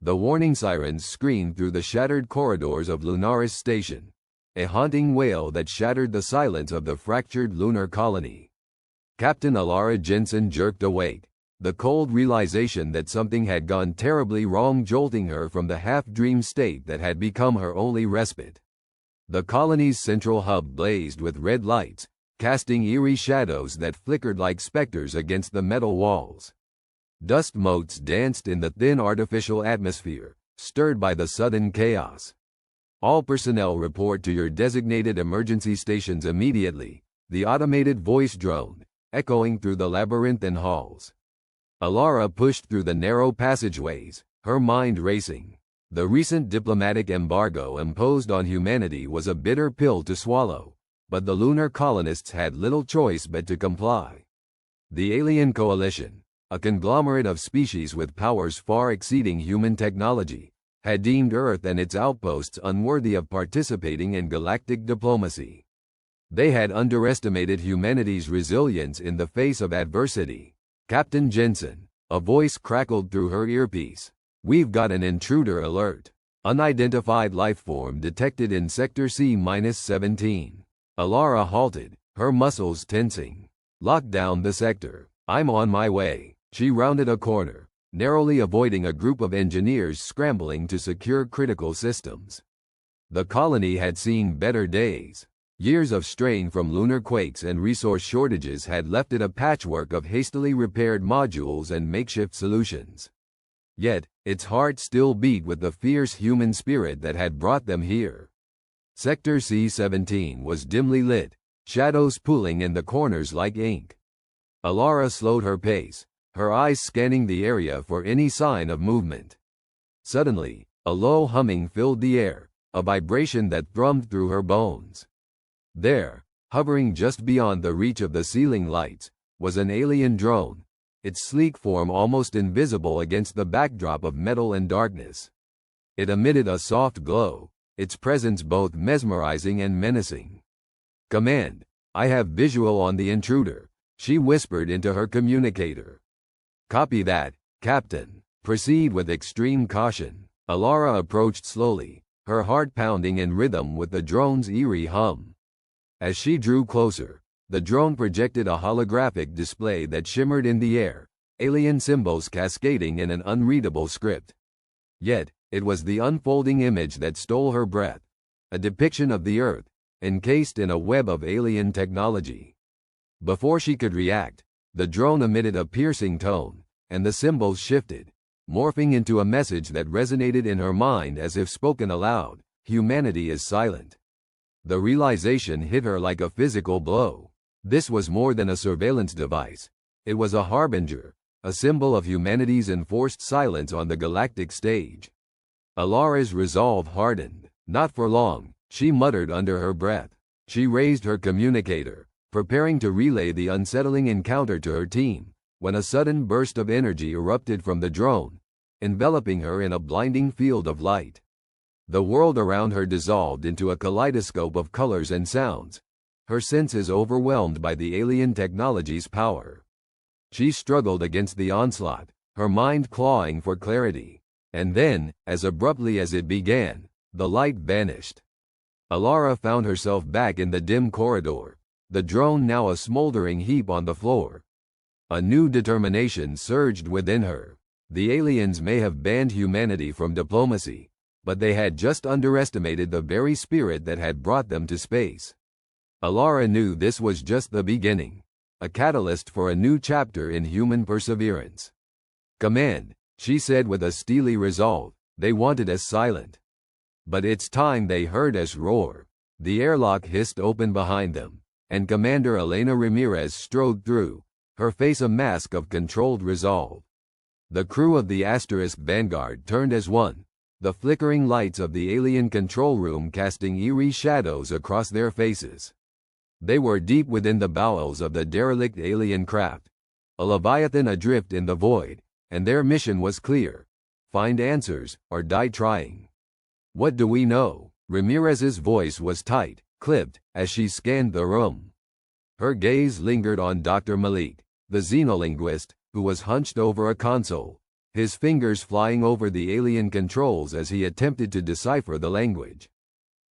The warning sirens screamed through the shattered corridors of Lunaris Station, a haunting wail that shattered the silence of the fractured lunar colony. Captain Alara Jensen jerked awake, the cold realization that something had gone terribly wrong jolting her from the half-dream state that had become her only respite. The colony's central hub blazed with red lights, casting eerie shadows that flickered like specters against the metal walls. Dust motes danced in the thin artificial atmosphere, stirred by the sudden chaos. All personnel report to your designated emergency stations immediately, the automated voice droned, echoing through the labyrinthine halls. Alara pushed through the narrow passageways, her mind racing. The recent diplomatic embargo imposed on humanity was a bitter pill to swallow, but the lunar colonists had little choice but to comply. The Alien Coalition, a conglomerate of species with powers far exceeding human technology, had deemed Earth and its outposts unworthy of participating in galactic diplomacy. They had underestimated humanity's resilience in the face of adversity. Captain Jensen, a voice crackled through her earpiece. We've got an intruder alert. Unidentified lifeform detected in Sector C-17. Alara halted, her muscles tensing. Lock down the sector. I'm on my way. She rounded a corner, narrowly avoiding a group of engineers scrambling to secure critical systems. The colony had seen better days. Years of strain from lunar quakes and resource shortages had left it a patchwork of hastily repaired modules and makeshift solutions. Yet, its heart still beat with the fierce human spirit that had brought them here. Sector C-17 was dimly lit, shadows pooling in the corners like ink. Alara slowed her pace, her eyes scanning the area for any sign of movement. Suddenly, a low humming filled the air, a vibration that thrummed through her bones. There, hovering just beyond the reach of the ceiling lights, was an alien drone, its sleek form almost invisible against the backdrop of metal and darkness. It emitted a soft glow, its presence both mesmerizing and menacing. "Command, I have visual on the intruder," she whispered into her communicator. "Copy that, Captain. Proceed with extreme caution." Alara approached slowly, her heart pounding in rhythm with the drone's eerie hum. As she drew closer, the drone projected a holographic display that shimmered in the air, alien symbols cascading in an unreadable script. Yet, it was the unfolding image that stole her breath, a depiction of the Earth, encased in a web of alien technology. Before she could react, the drone emitted a piercing tone, and the symbols shifted, morphing into a message that resonated in her mind as if spoken aloud: humanity is silent. The realization hit her like a physical blow. This was more than a surveillance device. It was a harbinger, a symbol of humanity's enforced silence on the galactic stage. Alara's resolve hardened. Not for long, she muttered under her breath. She raised her communicator, preparing to relay the unsettling encounter to her team, when a sudden burst of energy erupted from the drone, enveloping her in a blinding field of light. The world around her dissolved into a kaleidoscope of colors and sounds, her senses overwhelmed by the alien technology's power. She struggled against the onslaught, her mind clawing for clarity. And then, as abruptly as it began, the light vanished. Alara found herself back in the dim corridor, the drone now a smoldering heap on the floor. A new determination surged within her. The aliens may have banned humanity from diplomacy, but they had just underestimated the very spirit that had brought them to space. Alara knew this was just the beginning, a catalyst for a new chapter in human perseverance. "Command," she said with a steely resolve, "they wanted us silent. But it's time they heard us roar." The airlock hissed open behind them, and Commander Elena Ramirez strode through, her face a mask of controlled resolve. The crew of the Asterisk Vanguard turned as one, the flickering lights of the alien control room casting eerie shadows across their faces. They were deep within the bowels of the derelict alien craft, a leviathan adrift in the void, and their mission was clear: find answers, or die trying. "What do we know?" Ramirez's voice was tight, clipped, as she scanned the room. Her gaze lingered on Dr. Malik, the xenolinguist, who was hunched over a console, his fingers flying over the alien controls as he attempted to decipher the language.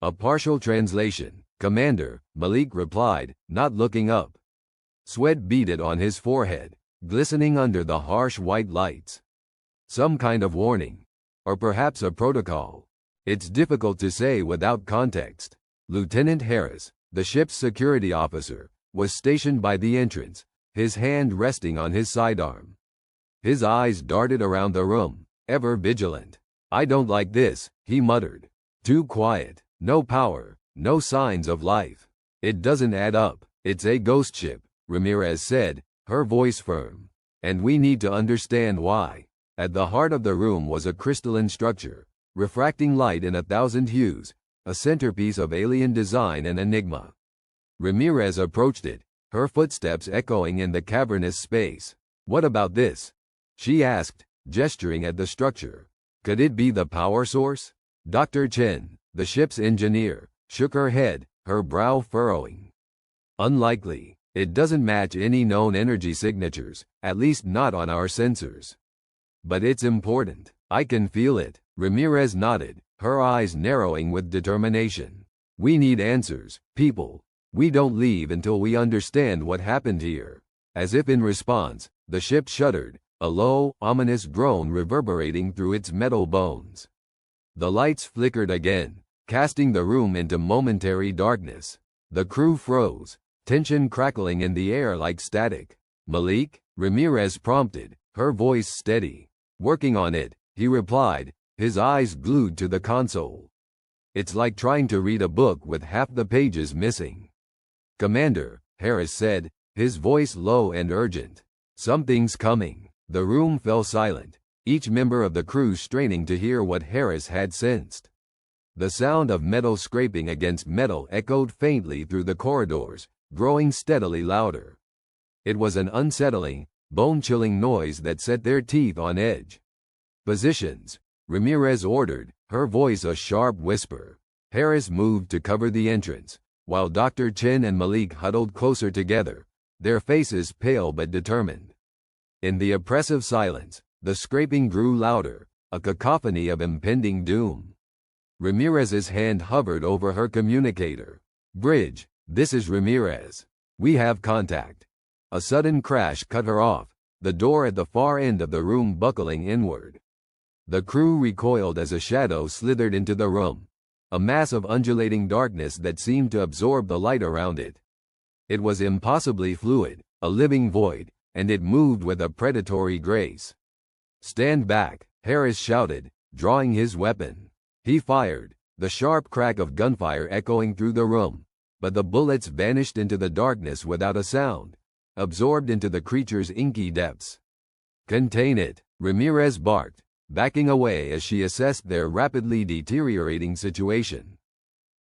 "A partial translation, Commander," Malik replied, not looking up. Sweat beaded on his forehead, glistening under the harsh white lights. Some kind of warning. Or perhaps a protocol. It's difficult to say without context. Lieutenant Harris, the ship's security officer, was stationed by the entrance, his hand resting on his sidearm. His eyes darted around the room, ever vigilant. "I don't like this," he muttered. "Too quiet, no power, no signs of life. It doesn't add up." "It's a ghost ship," Ramirez said, her voice firm. "And we need to understand why." At the heart of the room was a crystalline structure, refracting light in 1,000 hues, a centerpiece of alien design and enigma. Ramirez approached it, her footsteps echoing in the cavernous space. "What about this?" she asked, gesturing at the structure. "Could it be the power source?" Dr. Chen, the ship's engineer, shook her head, her brow furrowing. "Unlikely. It doesn't match any known energy signatures, at least not on our sensors." "But it's important. I can feel it." Ramirez nodded, her eyes narrowing with determination. "We need answers, people. We don't leave until we understand what happened here." As if in response, the ship shuddered, a low, ominous groan reverberating through its metal bones. The lights flickered again, casting the room into momentary darkness. The crew froze, tension crackling in the air like static. "Malik?" Ramirez prompted, her voice steady. "Working on it," he replied, his eyes glued to the console. "It's like trying to read a book with half the pages missing." "Commander," Harris said, his voice low and urgent. "Something's coming." The room fell silent, each member of the crew straining to hear what Harris had sensed. The sound of metal scraping against metal echoed faintly through the corridors, growing steadily louder. It was an unsettling, bone-chilling noise that set their teeth on edge. "Positions," Ramirez ordered, her voice a sharp whisper. Harris moved to cover the entrance, while Dr. Chen and Malik huddled closer together, their faces pale but determined. In the oppressive silence, the scraping grew louder, a cacophony of impending doom. Ramirez's hand hovered over her communicator. "Bridge, this is Ramirez. We have contact." A sudden crash cut her off, the door at the far end of the room buckling inward. The crew recoiled as a shadow slithered into the room, a mass of undulating darkness that seemed to absorb the light around it. It was impossibly fluid, a living void, and it moved with a predatory grace. "Stand back," Harris shouted, drawing his weapon. He fired, the sharp crack of gunfire echoing through the room, but the bullets vanished into the darkness without a sound, absorbed into the creature's inky depths. "Contain it," Ramirez barked, backing away as she assessed their rapidly deteriorating situation.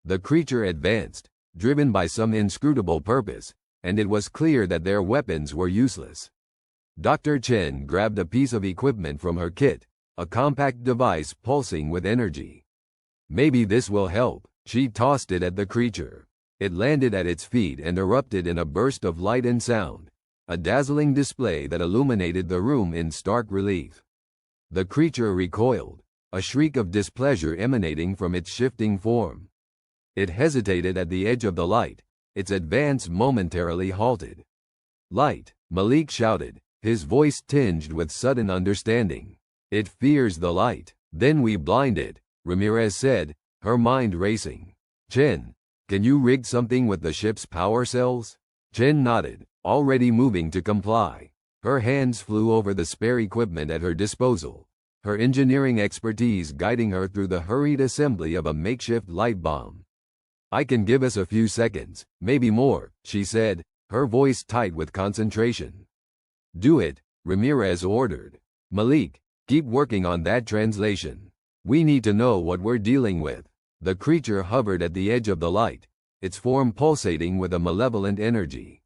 The creature advanced, driven by some inscrutable purpose, and it was clear that their weapons were useless. Dr. Chen grabbed a piece of equipment from her kit, a compact device pulsing with energy. "Maybe this will help." She tossed it at the creature. It landed at its feet and erupted in a burst of light and sound, a dazzling display that illuminated the room in stark relief. The creature recoiled, a shriek of displeasure emanating from its shifting form. It hesitated at the edge of the light, its advance momentarily halted. "Light," Malik shouted, his voice tinged with sudden understanding. "It fears the light. Then we blind it," Ramirez said, her mind racing. "Chen, can you rig something with the ship's power cells?" Chen nodded, already moving to comply. Her hands flew over the spare equipment at her disposal, her engineering expertise guiding her through the hurried assembly of a makeshift light bomb. "I can give us a few seconds, maybe more," she said, her voice tight with concentration. "Do it," Ramirez ordered. "Malik, keep working on that translation. We need to know what we're dealing with." The creature hovered at the edge of the light, its form pulsating with a malevolent energy.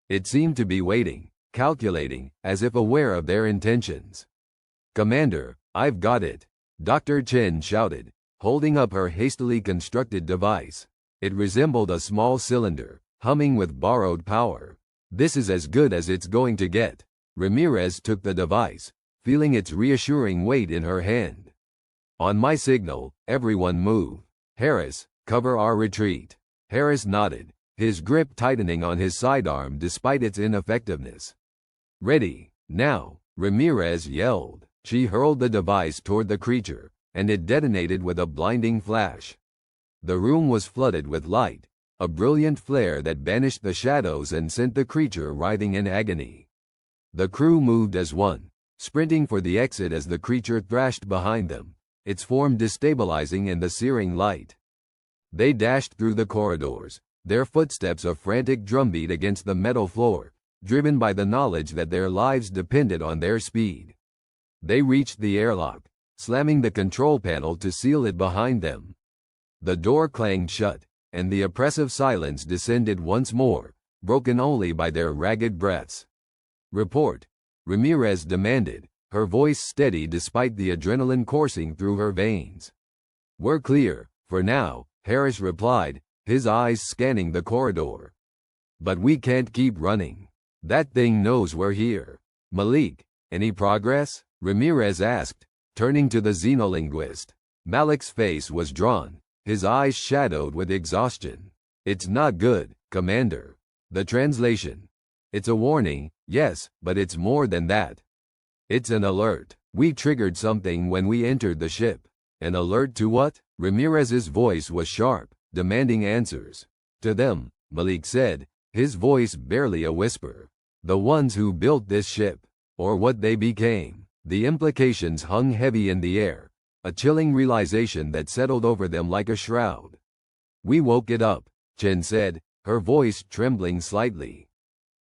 It seemed to be waiting, calculating, as if aware of their intentions. "Commander, I've got it," Dr. Chen shouted, holding up her hastily constructed device. It resembled a small cylinder, humming with borrowed power. "This is as good as it's going to get." Ramirez took the device, feeling its reassuring weight in her hand. On my signal, everyone move. Harris, cover our retreat. Harris nodded, his grip tightening on his sidearm despite its ineffectiveness. Ready, now, Ramirez yelled. She hurled the device toward the creature, and it detonated with a blinding flash. The room was flooded with light, a brilliant flare that banished the shadows and sent the creature writhing in agony. The crew moved as one, sprinting for the exit as the creature thrashed behind them, its form destabilizing in the searing light. They dashed through the corridors, their footsteps a frantic drumbeat against the metal floor, driven by the knowledge that their lives depended on their speed. They reached the airlock, slamming the control panel to seal it behind them. The door clanged shut, and the oppressive silence descended once more, broken only by their ragged breaths. Report, Ramirez demanded, her voice steady despite the adrenaline coursing through her veins. We're clear, for now, Harris replied, his eyes scanning the corridor. But we can't keep running. That thing knows we're here. Malik, any progress? Ramirez asked, turning to the xenolinguist. Malik's face was drawn, his eyes shadowed with exhaustion. It's not good, Commander. The translation. It's a warning, yes, but it's more than that. It's an alert. We triggered something when we entered the ship. An alert to what? Ramirez's voice was sharp, demanding answers. To them, Malik said, his voice barely a whisper. The ones who built this ship, or what they became. The implications hung heavy in the air, a chilling realization that settled over them like a shroud. We woke it up, Chen said, her voice trembling slightly.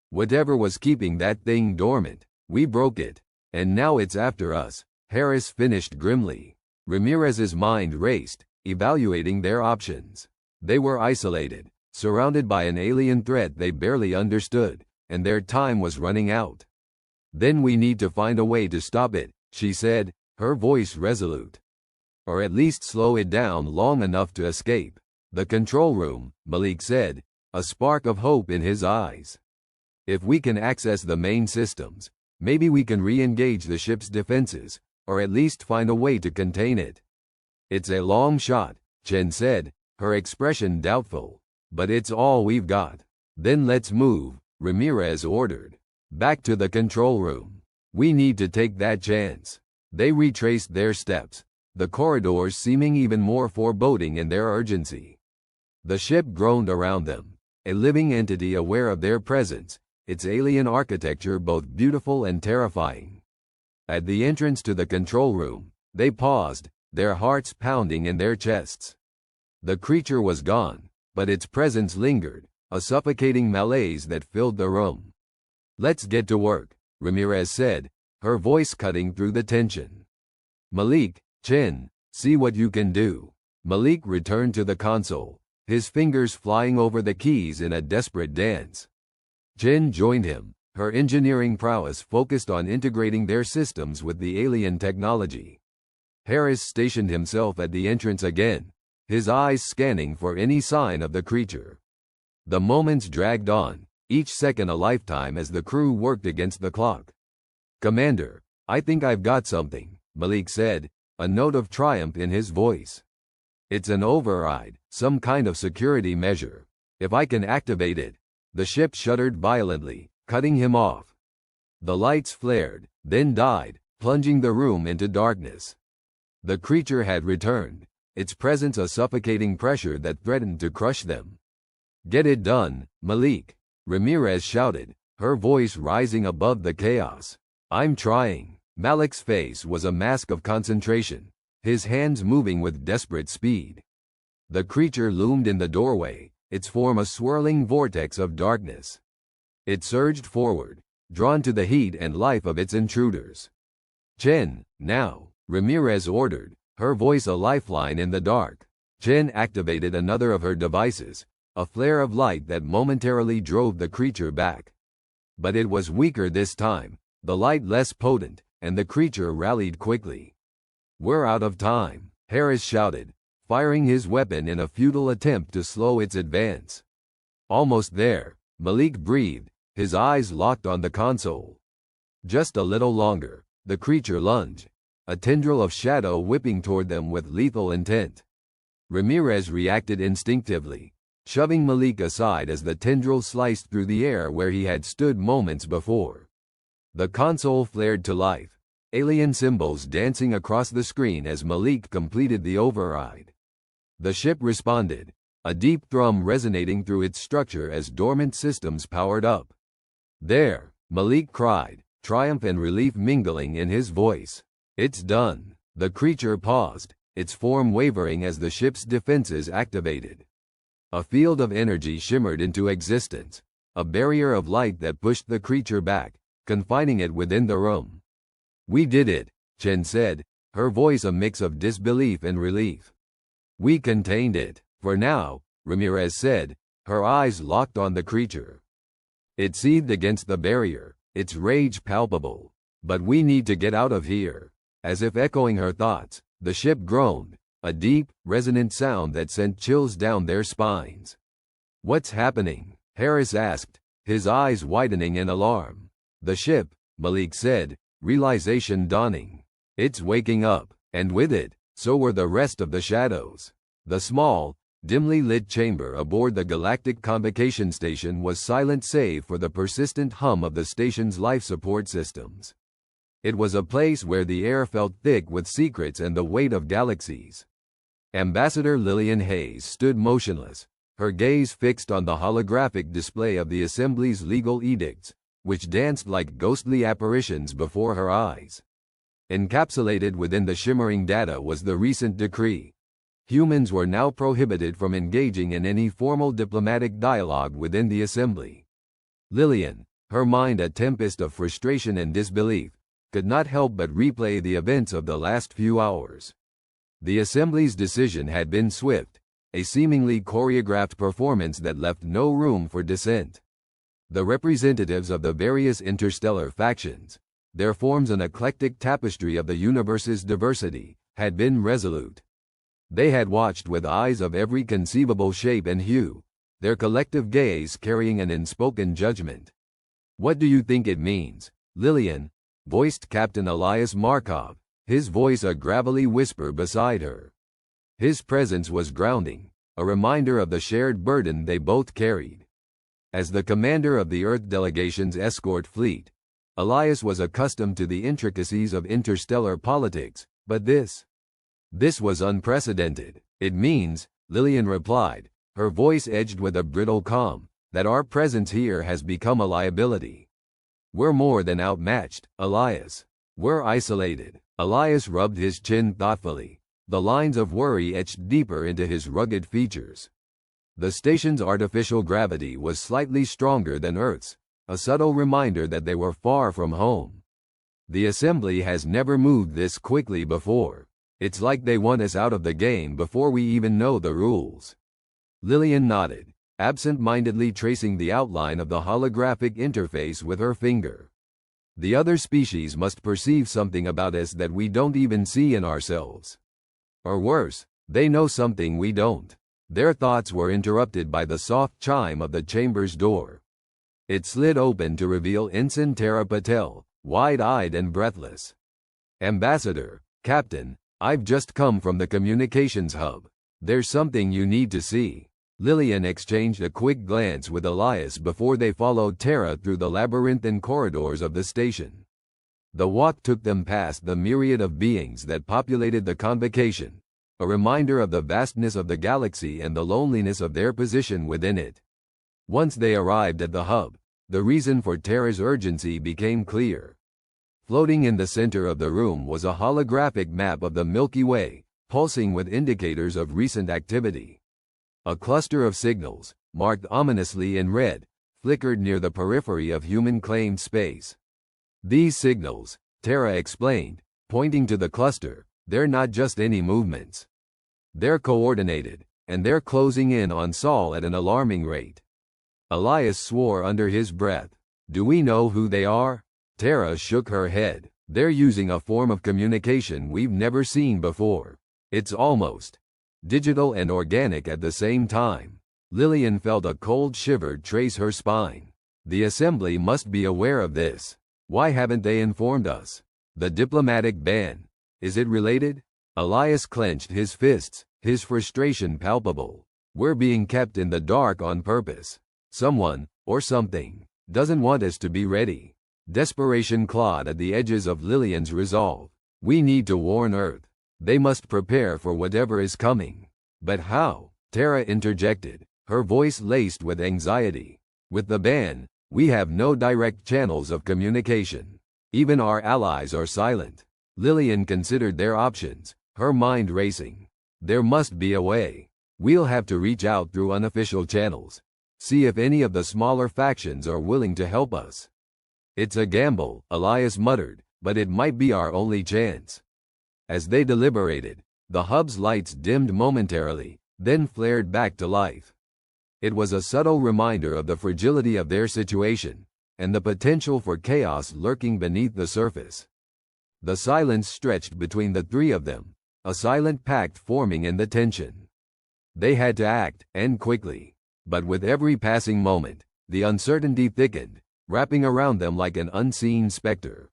Whatever was keeping that thing dormant, we broke it, and now it's after us, Harris finished grimly. Ramirez's mind raced, evaluating their options. They were isolated, surrounded by an alien threat they barely understood, and their time was running out. Then we need to find a way to stop it, she said, her voice resolute. Or at least slow it down long enough to escape. The control room, Malik said, a spark of hope in his eyes. If we can access the main systems, maybe we can re-engage the ship's defenses, or at least find a way to contain it. It's a long shot, Chen said, her expression doubtful. But it's all we've got. Then let's move, Ramirez ordered. Back to the control room. We need to take that chance. They retraced their steps, the corridors seeming even more foreboding in their urgency. The ship groaned around them, a living entity aware of their presence, its alien architecture both beautiful and terrifying. At the entrance to the control room, they paused, their hearts pounding in their chests. The creature was gone, but its presence lingered, a suffocating malaise that filled the room. Let's get to work, Ramirez said, her voice cutting through the tension. Malik, Chen, see what you can do. Malik returned to the console, his fingers flying over the keys in a desperate dance. Chen joined him, her engineering prowess focused on integrating their systems with the alien technology. Harris stationed himself at the entrance again, his eyes scanning for any sign of the creature. The moments dragged on, each second a lifetime as the crew worked against the clock. Commander, I think I've got something, Malik said, a note of triumph in his voice. It's an override, some kind of security measure. If I can activate it. The ship shuddered violently, cutting him off. The lights flared, then died, plunging the room into darkness. The creature had returned, its presence a suffocating pressure that threatened to crush them. Get it done, Malik, Ramirez shouted, her voice rising above the chaos. I'm trying. Malik's face was a mask of concentration, his hands moving with desperate speed. The creature loomed in the doorway, its form a swirling vortex of darkness. It surged forward, drawn to the heat and life of its intruders. Chen, now, Ramirez ordered, her voice a lifeline in the dark. Chen activated another of her devices, a flare of light that momentarily drove the creature back. But it was weaker this time, the light less potent, and the creature rallied quickly. We're out of time, Harris shouted, firing his weapon in a futile attempt to slow its advance. Almost there, Malik breathed, his eyes locked on the console. Just a little longer, The creature lunged, a tendril of shadow whipping toward them with lethal intent. Ramirez reacted instinctively, shoving Malik aside as the tendril sliced through the air where he had stood moments before. The console flared to life, alien symbols dancing across the screen as Malik completed the override. The ship responded, a deep thrum resonating through its structure as dormant systems powered up. "There," Malik cried, triumph and relief mingling in his voice. "It's done." The creature paused, its form wavering as the ship's defenses activated. A field of energy shimmered into existence, a barrier of light that pushed the creature back, confining it within the room. "We did it," Chen said, her voice a mix of disbelief and relief. "We contained it, for now," Ramirez said, her eyes locked on the creature. It seethed against the barrier, its rage palpable. "But we need to get out of here." As if echoing her thoughts, the ship groaned, a deep, resonant sound that sent chills down their spines. "What's happening?" Harris asked, his eyes widening in alarm. "The ship," Malik said, realization dawning. "It's waking up," and with it, so were the rest of the shadows. The small, dimly lit chamber aboard the Galactic Convocation Station was silent save for the persistent hum of the station's life support systems. It was a place where the air felt thick with secrets and the weight of galaxies. Ambassador Lillian Hayes stood motionless, her gaze fixed on the holographic display of the Assembly's legal edicts, which danced like ghostly apparitions before her eyes. Encapsulated within the shimmering data was the recent decree. Humans were now prohibited from engaging in any formal diplomatic dialogue within the Assembly. Lillian, her mind a tempest of frustration and disbelief, could not help but replay the events of the last few hours. The Assembly's decision had been swift, a seemingly choreographed performance that left no room for dissent. The representatives of the various interstellar factions, their forms an eclectic tapestry of the universe's diversity, had been resolute. They had watched with eyes of every conceivable shape and hue, their collective gaze carrying an unspoken judgment. "What do you think it means, Lillian?" voiced Captain Elias Markov, his voice a gravelly whisper beside her. His presence was grounding, a reminder of the shared burden they both carried. As the commander of the Earth delegation's escort fleet, Elias was accustomed to the intricacies of interstellar politics, but this was unprecedented. "It means," Lillian replied, her voice edged with a brittle calm, "that our presence here has become a liability. We're more than outmatched, Elias. We're isolated." Elias rubbed his chin thoughtfully, the lines of worry etched deeper into his rugged features. The station's artificial gravity was slightly stronger than Earth's, a subtle reminder that they were far from home. "The Assembly has never moved this quickly before. It's like they want us out of the game before we even know the rules." Lillian nodded, absent-mindedly tracing the outline of the holographic interface with her finger. "The other species must perceive something about us that we don't even see in ourselves. Or worse, they know something we don't." Their thoughts were interrupted by the soft chime of the chamber's door. It slid open to reveal Ensign Tara Patel, wide-eyed and breathless. "Ambassador, Captain, I've just come from the communications hub. There's something you need to see." Lillian exchanged a quick glance with Elias before they followed Tara through the labyrinthine corridors of the station. The walk took them past the myriad of beings that populated the convocation, a reminder of the vastness of the galaxy and the loneliness of their position within it. Once they arrived at the hub, the reason for Tara's urgency became clear. Floating in the center of the room was a holographic map of the Milky Way, pulsing with indicators of recent activity. A cluster of signals, marked ominously in red, flickered near the periphery of human-claimed space. "These signals," Tara explained, pointing to the cluster, "they're not just any movements. They're coordinated, and they're closing in on Sol at an alarming rate." Elias swore under his breath. "Do we know who they are?" Tara shook her head. "They're using a form of communication we've never seen before. It's almost digital and organic at the same time." Lillian felt a cold shiver trace her spine. The Assembly must be aware of this. Why haven't they informed us? The diplomatic ban. Is it related? Elias clenched his fists, his frustration palpable. We're being kept in the dark on purpose. Someone, or something, doesn't want us to be ready. Desperation clawed at the edges of Lillian's resolve. We need to warn Earth. They must prepare for whatever is coming. But how? Tara interjected, her voice laced with anxiety. With the ban, we have no direct channels of communication. Even our allies are silent. Lillian considered their options, her mind racing. There must be a way. We'll have to reach out through unofficial channels. See if any of the smaller factions are willing to help us. It's a gamble, Elias muttered, but it might be our only chance. As they deliberated, the hub's lights dimmed momentarily, then flared back to life. It was a subtle reminder of the fragility of their situation, and the potential for chaos lurking beneath the surface. The silence stretched between the three of them, a silent pact forming in the tension. They had to act, and quickly. But with every passing moment, the uncertainty thickened, wrapping around them like an unseen specter.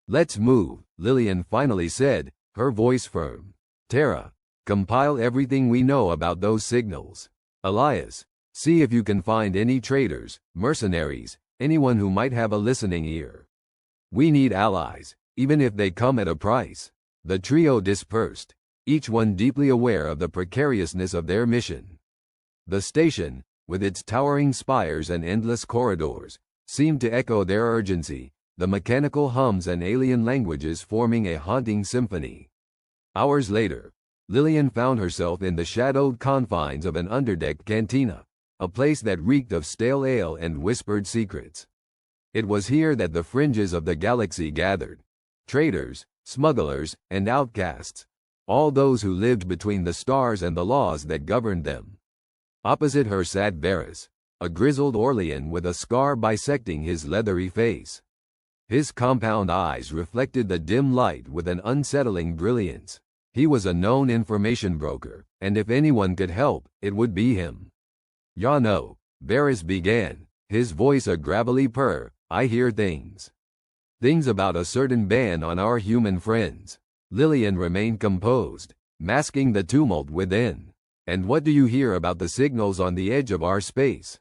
Let's move, Lillian finally said, her voice firm. Tara, compile everything we know about those signals. Elias, see if you can find any traders, mercenaries, anyone who might have a listening ear. We need allies, even if they come at a price. The trio dispersed, each one deeply aware of the precariousness of their mission. The station, with its towering spires and endless corridors, seemed to echo their urgency, the mechanical hums and alien languages forming a haunting symphony. Hours later, Lillian found herself in the shadowed confines of an underdeck cantina, a place that reeked of stale ale and whispered secrets. It was here that the fringes of the galaxy gathered. Traders, smugglers, and outcasts, all those who lived between the stars and the laws that governed them. Opposite her sat Varys, a grizzled Orlean with a scar bisecting his leathery face. His compound eyes reflected the dim light with an unsettling brilliance. He was a known information broker, and if anyone could help, it would be him. "Ya know," Varys began, his voice a gravelly purr, "I hear things. Things about a certain ban on our human friends." Lillian remained composed, masking the tumult within. "And what do you hear about the signals on the edge of our space?"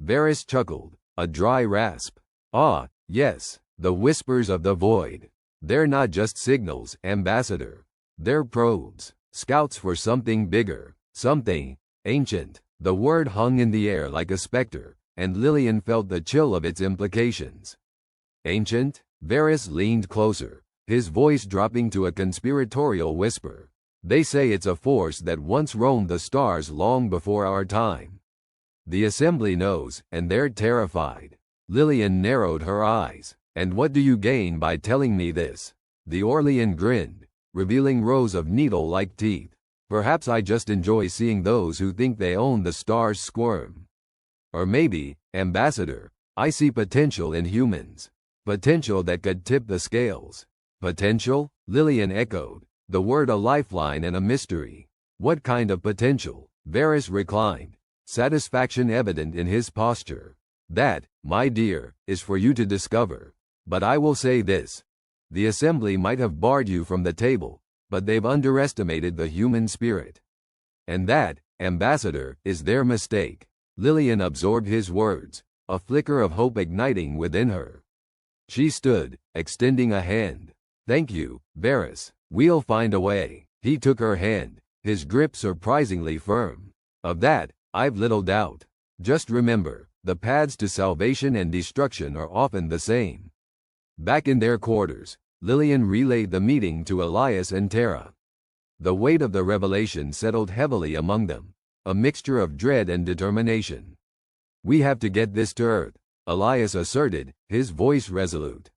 Varys chuckled, a dry rasp. "Ah, yes, the whispers of the void. They're not just signals, Ambassador. They're probes, scouts for something bigger, something ancient." The word hung in the air like a specter, and Lillian felt the chill of its implications. "Ancient?" Varys leaned closer, his voice dropping to a conspiratorial whisper. "They say it's a force that once roamed the stars long before our time. The Assembly knows, and they're terrified." Lillian narrowed her eyes. "And what do you gain by telling me this?" The Orlean grinned, revealing rows of needle-like teeth. "Perhaps I just enjoy seeing those who think they own the stars squirm. Or maybe, Ambassador, I see potential in humans. Potential that could tip the scales." "Potential?" Lillian echoed, the word a lifeline and a mystery. "What kind of potential?" Varys reclined, satisfaction evident in his posture. "That, my dear, is for you to discover. But I will say this. The Assembly might have barred you from the table, but they've underestimated the human spirit. And that, Ambassador, is their mistake." Lillian absorbed his words, a flicker of hope igniting within her. She stood, extending a hand. "Thank you, Varys. We'll find a way." He took her hand, his grip surprisingly firm. "Of that, I've little doubt. Just remember, the paths to salvation and destruction are often the same." Back in their quarters, Lillian relayed the meeting to Elias and Tara. The weight of the revelation settled heavily among them, a mixture of dread and determination. "We have to get this to Earth," Elias asserted, his voice resolute.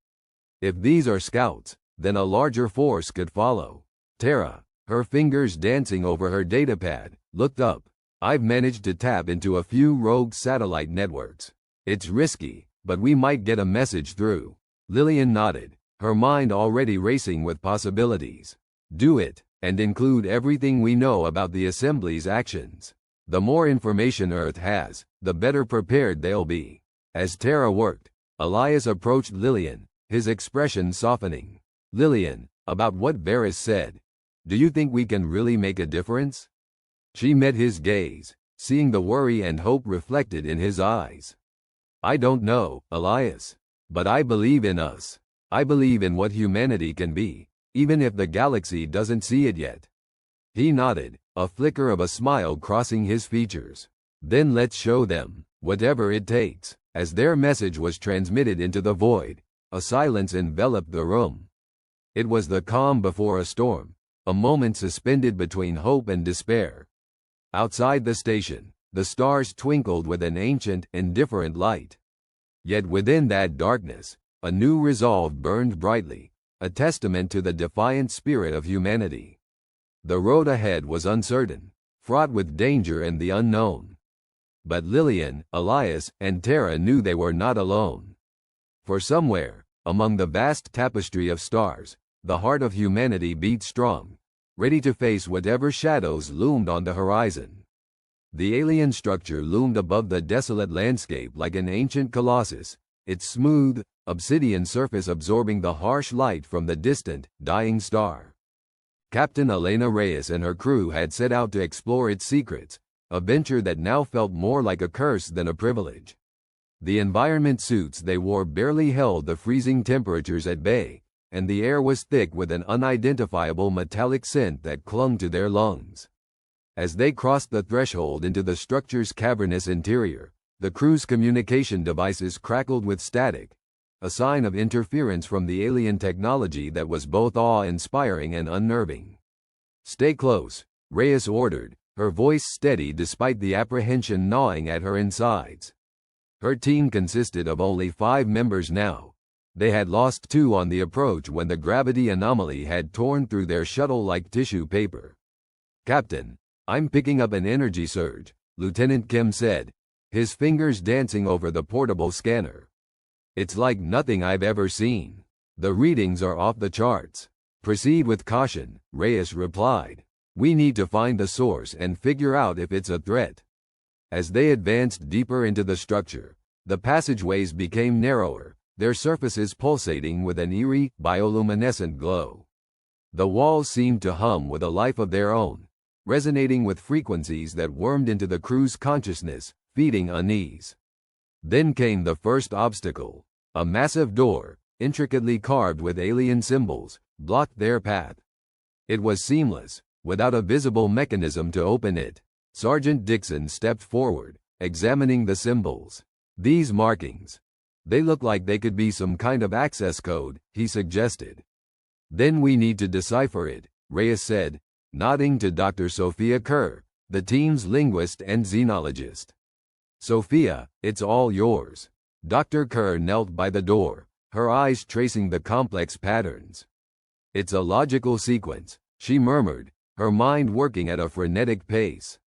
"If these are scouts, then a larger force could follow." Tara, her fingers dancing over her datapad, looked up. "I've managed to tap into a few rogue satellite networks. It's risky, but we might get a message through." Lillian nodded, her mind already racing with possibilities. "Do it, and include everything we know about the Assembly's actions. The more information Earth has, the better prepared they'll be." As Tara worked, Elias approached Lillian, his expression softening. Lillian, about what Varys said. Do you think we can really make a difference? She met his gaze, seeing the worry and hope reflected in his eyes. I don't know, Elias. But I believe in us. I believe in what humanity can be, even if the galaxy doesn't see it yet. He nodded, a flicker of a smile crossing his features. Then let's show them, whatever it takes. As their message was transmitted into the void, a silence enveloped the room. It was the calm before a storm, a moment suspended between hope and despair. Outside the station, the stars twinkled with an ancient, indifferent light. Yet within that darkness, a new resolve burned brightly, a testament to the defiant spirit of humanity. The road ahead was uncertain, fraught with danger and the unknown. But Lillian, Elias, and Tara knew they were not alone. For somewhere, among the vast tapestry of stars, the heart of humanity beat strong, ready to face whatever shadows loomed on the horizon. The alien structure loomed above the desolate landscape like an ancient colossus, its smooth, obsidian surface absorbing the harsh light from the distant, dying star. Captain Elena Reyes and her crew had set out to explore its secrets, a venture that now felt more like a curse than a privilege. The environment suits they wore barely held the freezing temperatures at bay, and the air was thick with an unidentifiable metallic scent that clung to their lungs. As they crossed the threshold into the structure's cavernous interior, the crew's communication devices crackled with static, a sign of interference from the alien technology that was both awe-inspiring and unnerving. "Stay close," Reyes ordered, her voice steady despite the apprehension gnawing at her insides. Her team consisted of only 5 members now. They had lost 2 on the approach when the gravity anomaly had torn through their shuttle like tissue paper. "Captain, I'm picking up an energy surge," Lieutenant Kim said, his fingers dancing over the portable scanner. "It's like nothing I've ever seen. The readings are off the charts." "Proceed with caution," Reyes replied. "We need to find the source and figure out if it's a threat." As they advanced deeper into the structure, the passageways became narrower, their surfaces pulsating with an eerie, bioluminescent glow. The walls seemed to hum with a life of their own, resonating with frequencies that wormed into the crew's consciousness, feeding unease. Then came the first obstacle. A massive door, intricately carved with alien symbols, blocked their path. It was seamless, without a visible mechanism to open it. Sergeant Dixon stepped forward, examining the symbols. "These markings. They look like they could be some kind of access code," he suggested. "Then we need to decipher it," Reyes said, nodding to Dr. Sophia Kerr, the team's linguist and xenologist. "Sophia, it's all yours." Dr. Kerr knelt by the door, her eyes tracing the complex patterns. "It's a logical sequence," she murmured, her mind working at a frenetic pace.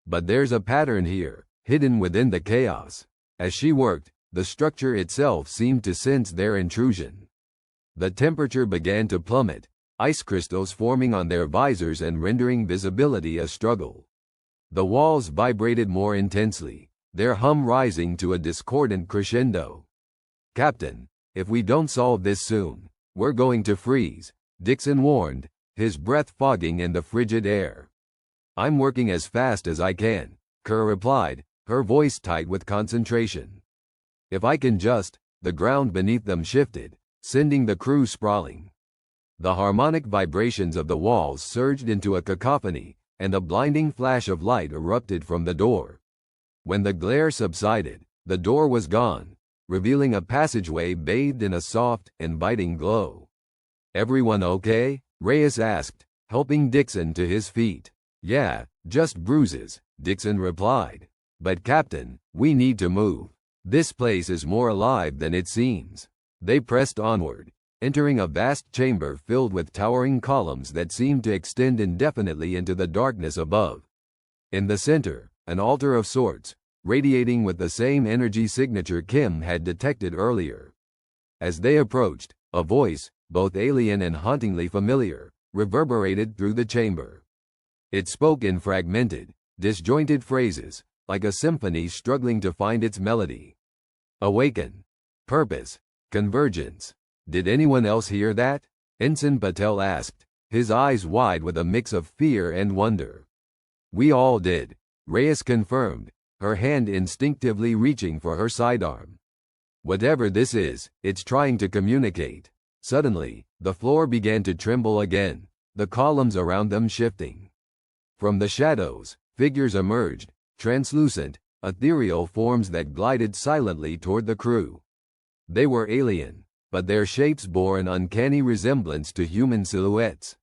"But there's a pattern here, hidden within the chaos." As she worked, the structure itself seemed to sense their intrusion. The temperature began to plummet, ice crystals forming on their visors and rendering visibility a struggle. The walls vibrated more intensely, their hum rising to a discordant crescendo. "Captain, if we don't solve this soon, we're going to freeze," Dixon warned, his breath fogging in the frigid air. "I'm working as fast as I can," Kerr replied, her voice tight with concentration. "If I can just..." The ground beneath them shifted, sending the crew sprawling. The harmonic vibrations of the walls surged into a cacophony, and a blinding flash of light erupted from the door. When the glare subsided, the door was gone, revealing a passageway bathed in a soft, inviting glow. "Everyone okay?" Reyes asked, helping Dixon to his feet. "Yeah, just bruises," Dixon replied. "But Captain, we need to move. This place is more alive than it seems." They pressed onward, entering a vast chamber filled with towering columns that seemed to extend indefinitely into the darkness above. In the center, an altar of sorts, radiating with the same energy signature Kim had detected earlier. As they approached, a voice, both alien and hauntingly familiar, reverberated through the chamber. It spoke in fragmented, disjointed phrases, like a symphony struggling to find its melody. "Awaken. Purpose. Convergence." Did anyone else hear that? Ensign Patel asked, his eyes wide with a mix of fear and wonder. We all did, Reyes confirmed, her hand instinctively reaching for her sidearm. Whatever this is, it's trying to communicate. Suddenly, the floor began to tremble again, the columns around them shifting. From the shadows, figures emerged, translucent, ethereal forms that glided silently toward the crew. They were alien, but their shapes bore an uncanny resemblance to human silhouettes.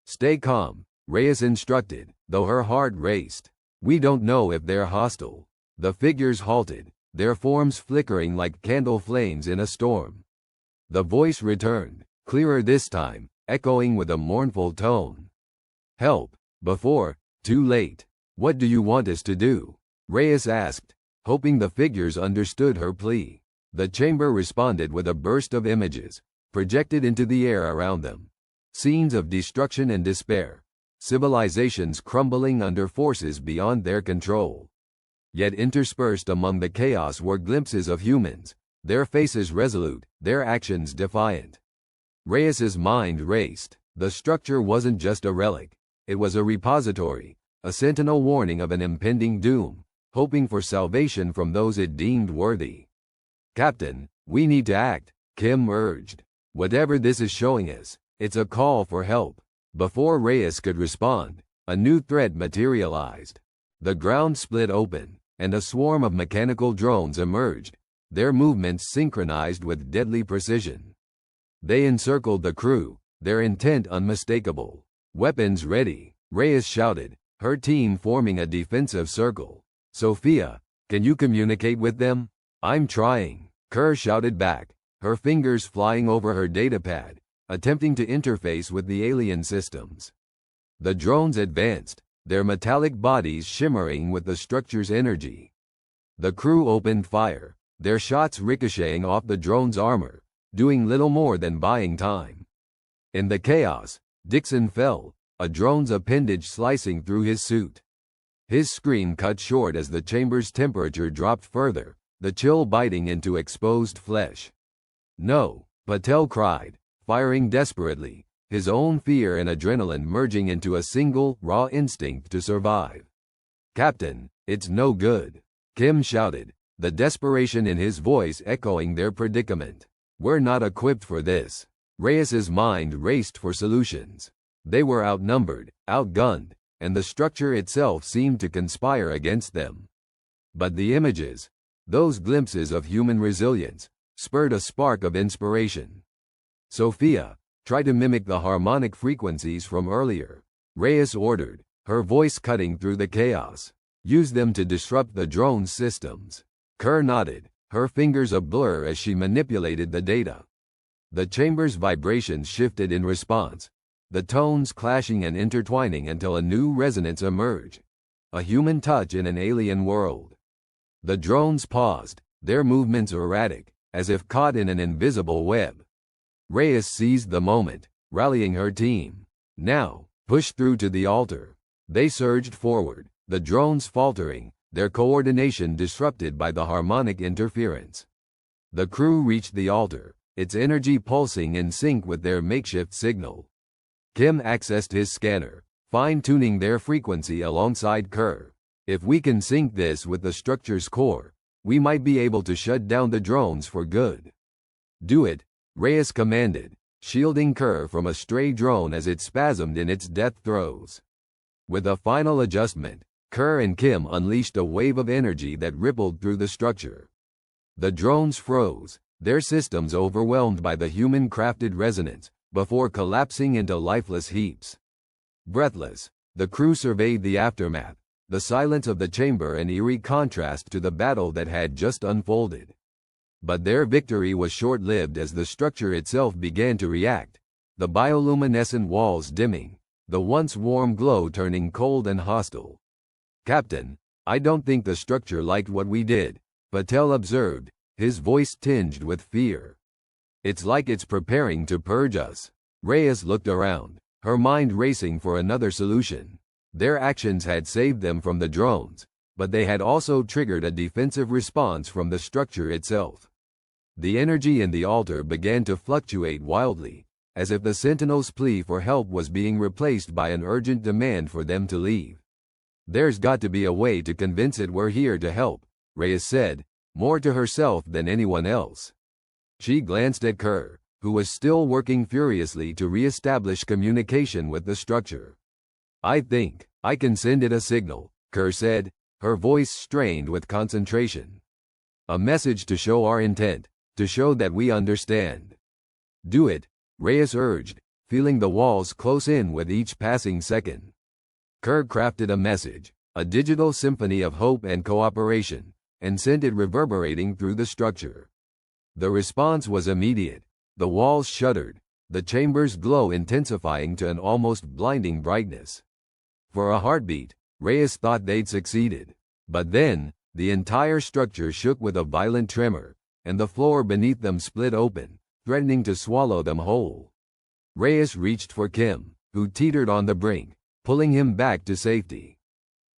Stay calm, Reyes instructed, though her heart raced. We don't know if they're hostile. The figures halted, their forms flickering like candle flames in a storm. The voice returned, clearer this time, echoing with a mournful tone. Help, before, too late. What do you want us to do? Reyes asked, hoping the figures understood her plea. The chamber responded with a burst of images, projected into the air around them. Scenes of destruction and despair. Civilizations crumbling under forces beyond their control. Yet interspersed among the chaos were glimpses of humans, their faces resolute, their actions defiant. Reyes's mind raced. The structure wasn't just a relic. It was a repository, a sentinel warning of an impending doom, hoping for salvation from those it deemed worthy. Captain, we need to act, Kim urged. Whatever this is showing us, it's a call for help. Before Reyes could respond, a new threat materialized. The ground split open, and a swarm of mechanical drones emerged, their movements synchronized with deadly precision. They encircled the crew, their intent unmistakable. Weapons ready, Reyes shouted, her team forming a defensive circle. Sophia, can you communicate with them? I'm trying, Kerr shouted back, her fingers flying over her datapad, attempting to interface with the alien systems. The drones advanced, their metallic bodies shimmering with the structure's energy. The crew opened fire, their shots ricocheting off the drone's armor, doing little more than buying time. In the chaos, Dixon fell, a drone's appendage slicing through his suit. His scream cut short as the chamber's temperature dropped further, the chill biting into exposed flesh. No, Patel cried, firing desperately, his own fear and adrenaline merging into a single, raw instinct to survive. Captain, it's no good, Kim shouted, the desperation in his voice echoing their predicament. We're not equipped for this. Reyes's mind raced for solutions. They were outnumbered, outgunned, and the structure itself seemed to conspire against them. But the images, those glimpses of human resilience, spurred a spark of inspiration. Sophia, try to mimic the harmonic frequencies from earlier, Reyes ordered, her voice cutting through the chaos. Use them to disrupt the drone's systems. Kerr nodded, her fingers a blur as she manipulated the data. The chamber's vibrations shifted in response, the tones clashing and intertwining until a new resonance emerged. A human touch in an alien world. The drones paused, their movements erratic, as if caught in an invisible web. Reyes seized the moment, rallying her team. Now, push through to the altar. They surged forward, the drones faltering, their coordination disrupted by the harmonic interference. The crew reached the altar, its energy pulsing in sync with their makeshift signal. Kim accessed his scanner, fine-tuning their frequency alongside Kerr. If we can sync this with the structure's core, we might be able to shut down the drones for good. Do it, Reyes commanded, shielding Kerr from a stray drone as it spasmed in its death throes. With a final adjustment, Kerr and Kim unleashed a wave of energy that rippled through the structure. The drones froze, their systems overwhelmed by the human-crafted resonance, before collapsing into lifeless heaps. Breathless, the crew surveyed the aftermath, the silence of the chamber an eerie contrast to the battle that had just unfolded. But their victory was short-lived as the structure itself began to react, the bioluminescent walls dimming, the once warm glow turning cold and hostile. Captain, I don't think the structure liked what we did, Patel observed, his voice tinged with fear. It's like it's preparing to purge us. Reyes looked around, her mind racing for another solution. Their actions had saved them from the drones, but they had also triggered a defensive response from the structure itself. The energy in the altar began to fluctuate wildly, as if the Sentinel's plea for help was being replaced by an urgent demand for them to leave. "There's got to be a way to convince it we're here to help," Reyes said, more to herself than anyone else. She glanced at Kerr, who was still working furiously to re-establish communication with the structure. "I think I can send it a signal," Kerr said, her voice strained with concentration. "A message to show our intent, to show that we understand." "Do it," Reyes urged, feeling the walls close in with each passing second. Kerr crafted a message, a digital symphony of hope and cooperation, and sent it reverberating through the structure. The response was immediate. The walls shuddered, the chamber's glow intensifying to an almost blinding brightness. For a heartbeat, Reyes thought they'd succeeded. But then, the entire structure shook with a violent tremor, and the floor beneath them split open, threatening to swallow them whole. Reyes reached for Kim, who teetered on the brink, pulling him back to safety.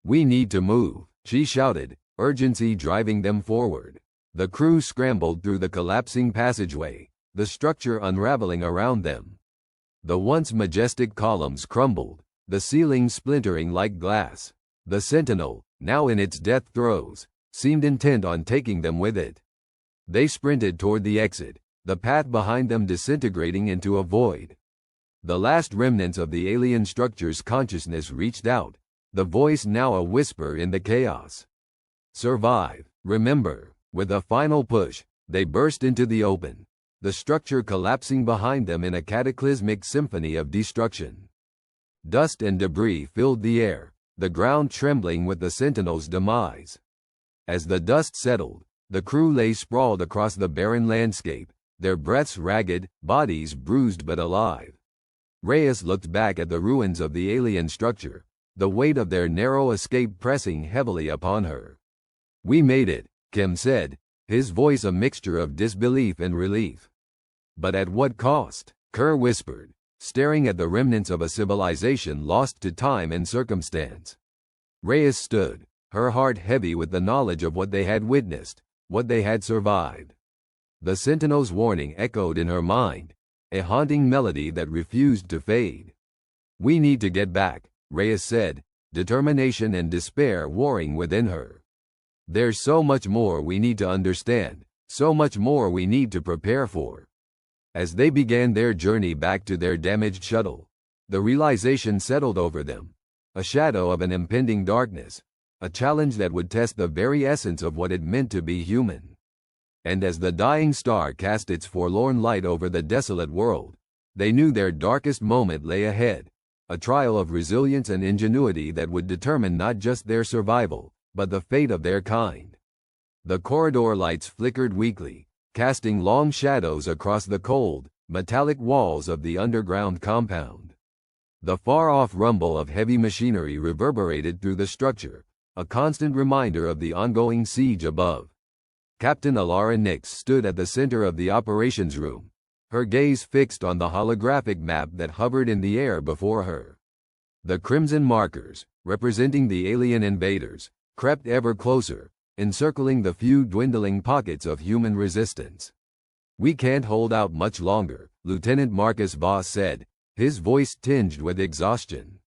"We need to move," she shouted, urgency driving them forward. The crew scrambled through the collapsing passageway, the structure unraveling around them. The once majestic columns crumbled, the ceiling splintering like glass. The Sentinel, now in its death throes, seemed intent on taking them with it. They sprinted toward the exit, the path behind them disintegrating into a void. The last remnants of the alien structure's consciousness reached out, the voice now a whisper in the chaos. "Survive, remember." With a final push, they burst into the open, the structure collapsing behind them in a cataclysmic symphony of destruction. Dust and debris filled the air, the ground trembling with the Sentinel's demise. As the dust settled, the crew lay sprawled across the barren landscape, their breaths ragged, bodies bruised but alive. Reyes looked back at the ruins of the alien structure, the weight of their narrow escape pressing heavily upon her. "We made it," Kim said, his voice a mixture of disbelief and relief. "But at what cost?" Kerr whispered, staring at the remnants of a civilization lost to time and circumstance. Reyes stood, her heart heavy with the knowledge of what they had witnessed, what they had survived. The Sentinel's warning echoed in her mind, a haunting melody that refused to fade. "We need to get back," Reyes said, determination and despair warring within her. "There's so much more we need to understand, so much more we need to prepare for." As they began their journey back to their damaged shuttle, the realization settled over them, a shadow of an impending darkness, a challenge that would test the very essence of what it meant to be human. And as the dying star cast its forlorn light over the desolate world, they knew their darkest moment lay ahead, a trial of resilience and ingenuity that would determine not just their survival, but the fate of their kind. The corridor lights flickered weakly, casting long shadows across the cold, metallic walls of the underground compound. The far-off rumble of heavy machinery reverberated through the structure, a constant reminder of the ongoing siege above. Captain Alara Nix stood at the center of the operations room, her gaze fixed on the holographic map that hovered in the air before her. The crimson markers, representing the alien invaders, crept ever closer, encircling the few dwindling pockets of human resistance. "We can't hold out much longer," Lieutenant Marcus Voss said, his voice tinged with exhaustion.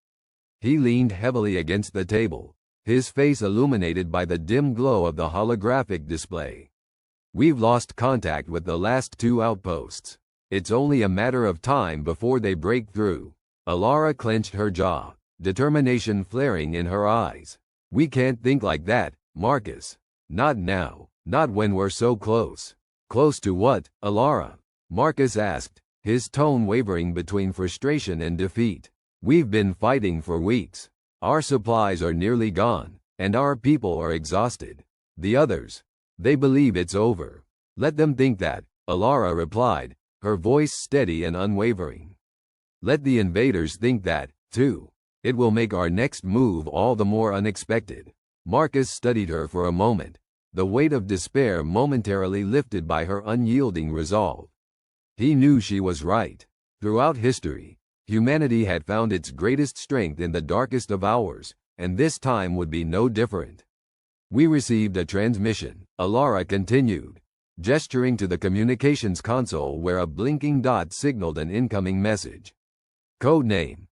He leaned heavily against the table, his face illuminated by the dim glow of the holographic display. "We've lost contact with the last two outposts. It's only a matter of time before they break through." Alara clenched her jaw, determination flaring in her eyes. "We can't think like that, Marcus. Not now, not when we're so close." "Close to what, Alara?" Marcus asked, his tone wavering between frustration and defeat. "We've been fighting for weeks. Our supplies are nearly gone, and our people are exhausted. The others, they believe it's over." "Let them think that," Alara replied, her voice steady and unwavering. "Let the invaders think that, too. It will make our next move all the more unexpected." Marcus studied her for a moment, the weight of despair momentarily lifted by her unyielding resolve. He knew she was right. Throughout history, humanity had found its greatest strength in the darkest of hours, and this time would be no different. "We received a transmission," Alara continued. gesturing to the communications console where a blinking dot signaled an incoming message. Codename: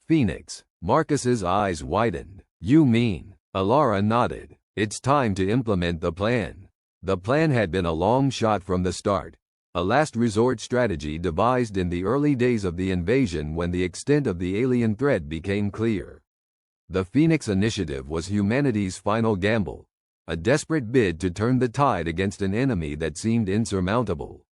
Phoenix. Marcus's eyes widened. You mean? Alara nodded. It's time to implement the plan. The plan had been a long shot from the start, a last resort strategy devised in the early days of the invasion when the extent of the alien threat became clear. The Phoenix Initiative was humanity's final gamble, a desperate bid to turn the tide against an enemy that seemed insurmountable.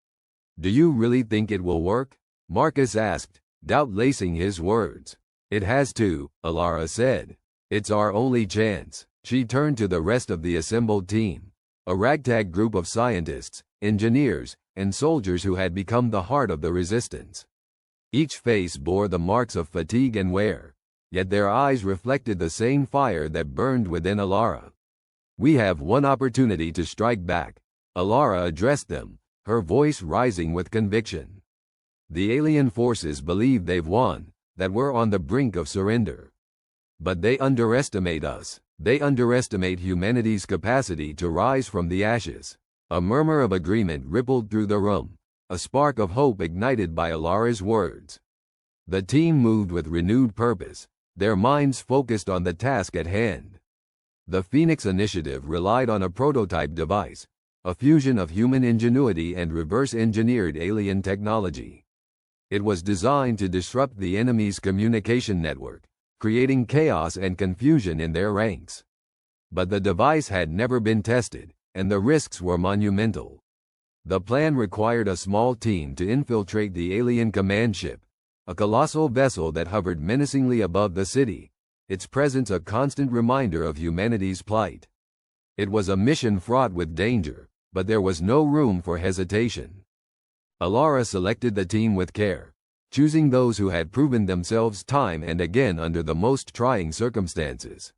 Do you really think it will work? Marcus asked, doubt lacing his words. It has to, Alara said. It's our only chance. She turned to the rest of the assembled team, a ragtag group of scientists, engineers, and soldiers who had become the heart of the resistance. Each face bore the marks of fatigue and wear, yet their eyes reflected the same fire that burned within Alara. We have one opportunity to strike back, Alara addressed them, her voice rising with conviction. The alien forces believe they've won, that we're on the brink of surrender. But they underestimate us. They underestimate humanity's capacity to rise from the ashes. A murmur of agreement rippled through the room, a spark of hope ignited by Alara's words. The team moved with renewed purpose, their minds focused on the task at hand. The Phoenix Initiative relied on a prototype device, a fusion of human ingenuity and reverse-engineered alien technology. It was designed to disrupt the enemy's communication network, creating chaos and confusion in their ranks. But the device had never been tested, and the risks were monumental. The plan required a small team to infiltrate the alien command ship, a colossal vessel that hovered menacingly above the city, its presence a constant reminder of humanity's plight. It was a mission fraught with danger, but there was no room for hesitation. Alara selected the team with care, choosing those who had proven themselves time and again under the most trying circumstances.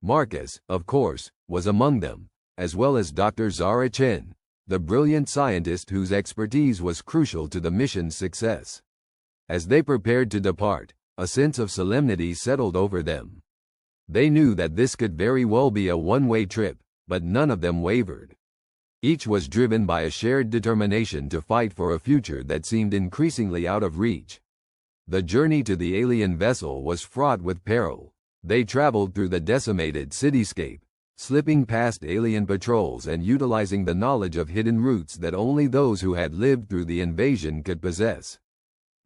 Marcus, of course, was among them, as well as Dr. Zara Chen, the brilliant scientist whose expertise was crucial to the mission's success. As they prepared to depart, a sense of solemnity settled over them. They knew that this could very well be a one-way trip, but none of them wavered. Each was driven by a shared determination to fight for a future that seemed increasingly out of reach. The journey to the alien vessel was fraught with peril. They traveled through the decimated cityscape, slipping past alien patrols and utilizing the knowledge of hidden routes that only those who had lived through the invasion could possess.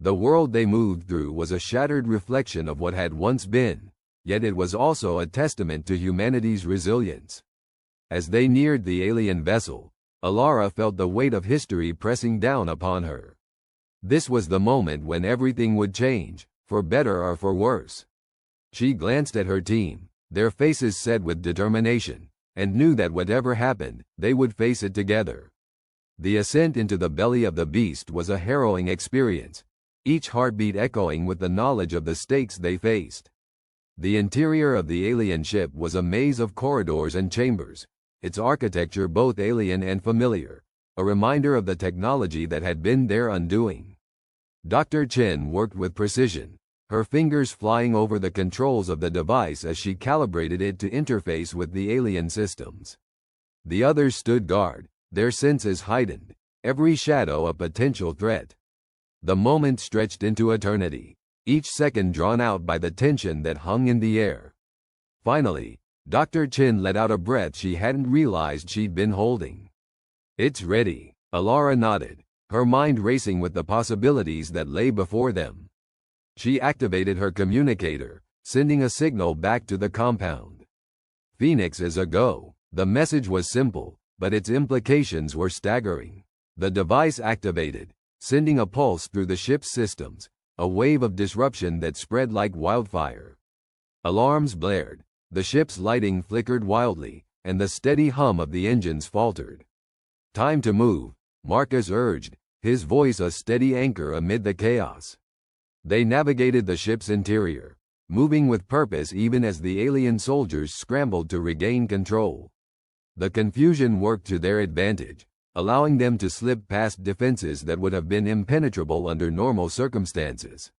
The world they moved through was a shattered reflection of what had once been, yet it was also a testament to humanity's resilience. As they neared the alien vessel, Alara felt the weight of history pressing down upon her. This was the moment when everything would change, for better or for worse. She glanced at her team, their faces set with determination, and knew that whatever happened, they would face it together. The ascent into the belly of the beast was a harrowing experience, each heartbeat echoing with the knowledge of the stakes they faced. The interior of the alien ship was a maze of corridors and chambers, its architecture both alien and familiar, a reminder of the technology that had been their undoing. Dr. Chen worked with precision, her fingers flying over the controls of the device as she calibrated it to interface with the alien systems. The others stood guard, their senses heightened, every shadow a potential threat. The moment stretched into eternity, each second drawn out by the tension that hung in the air. Finally, Dr. Chen let out a breath she hadn't realized she'd been holding. It's ready, Alara nodded, her mind racing with the possibilities that lay before them. She activated her communicator, sending a signal back to the compound. Phoenix is a go. The message was simple, but its implications were staggering. The device activated, sending a pulse through the ship's systems, a wave of disruption that spread like wildfire. Alarms blared, the ship's lighting flickered wildly, and the steady hum of the engines faltered. Time to move, Marcus urged, his voice a steady anchor amid the chaos. They navigated the ship's interior, moving with purpose even as the alien soldiers scrambled to regain control. The confusion worked to their advantage, allowing them to slip past defenses that would have been impenetrable under normal circumstances.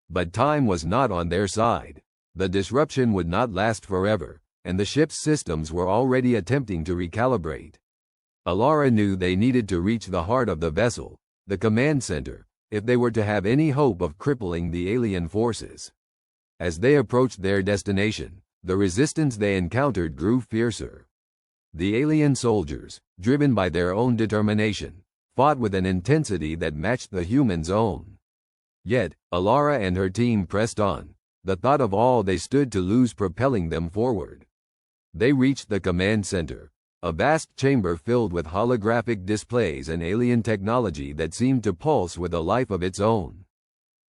But time was not on their side. The disruption would not last forever, and the ship's systems were already attempting to recalibrate. Alara knew they needed to reach the heart of the vessel, the command center, if they were to have any hope of crippling the alien forces. As they approached their destination, the resistance they encountered grew fiercer. The alien soldiers, driven by their own determination, fought with an intensity that matched the humans' own. Yet, Alara and her team pressed on, the thought of all they stood to lose propelling them forward. They reached the command center, a vast chamber filled with holographic displays and alien technology that seemed to pulse with a life of its own.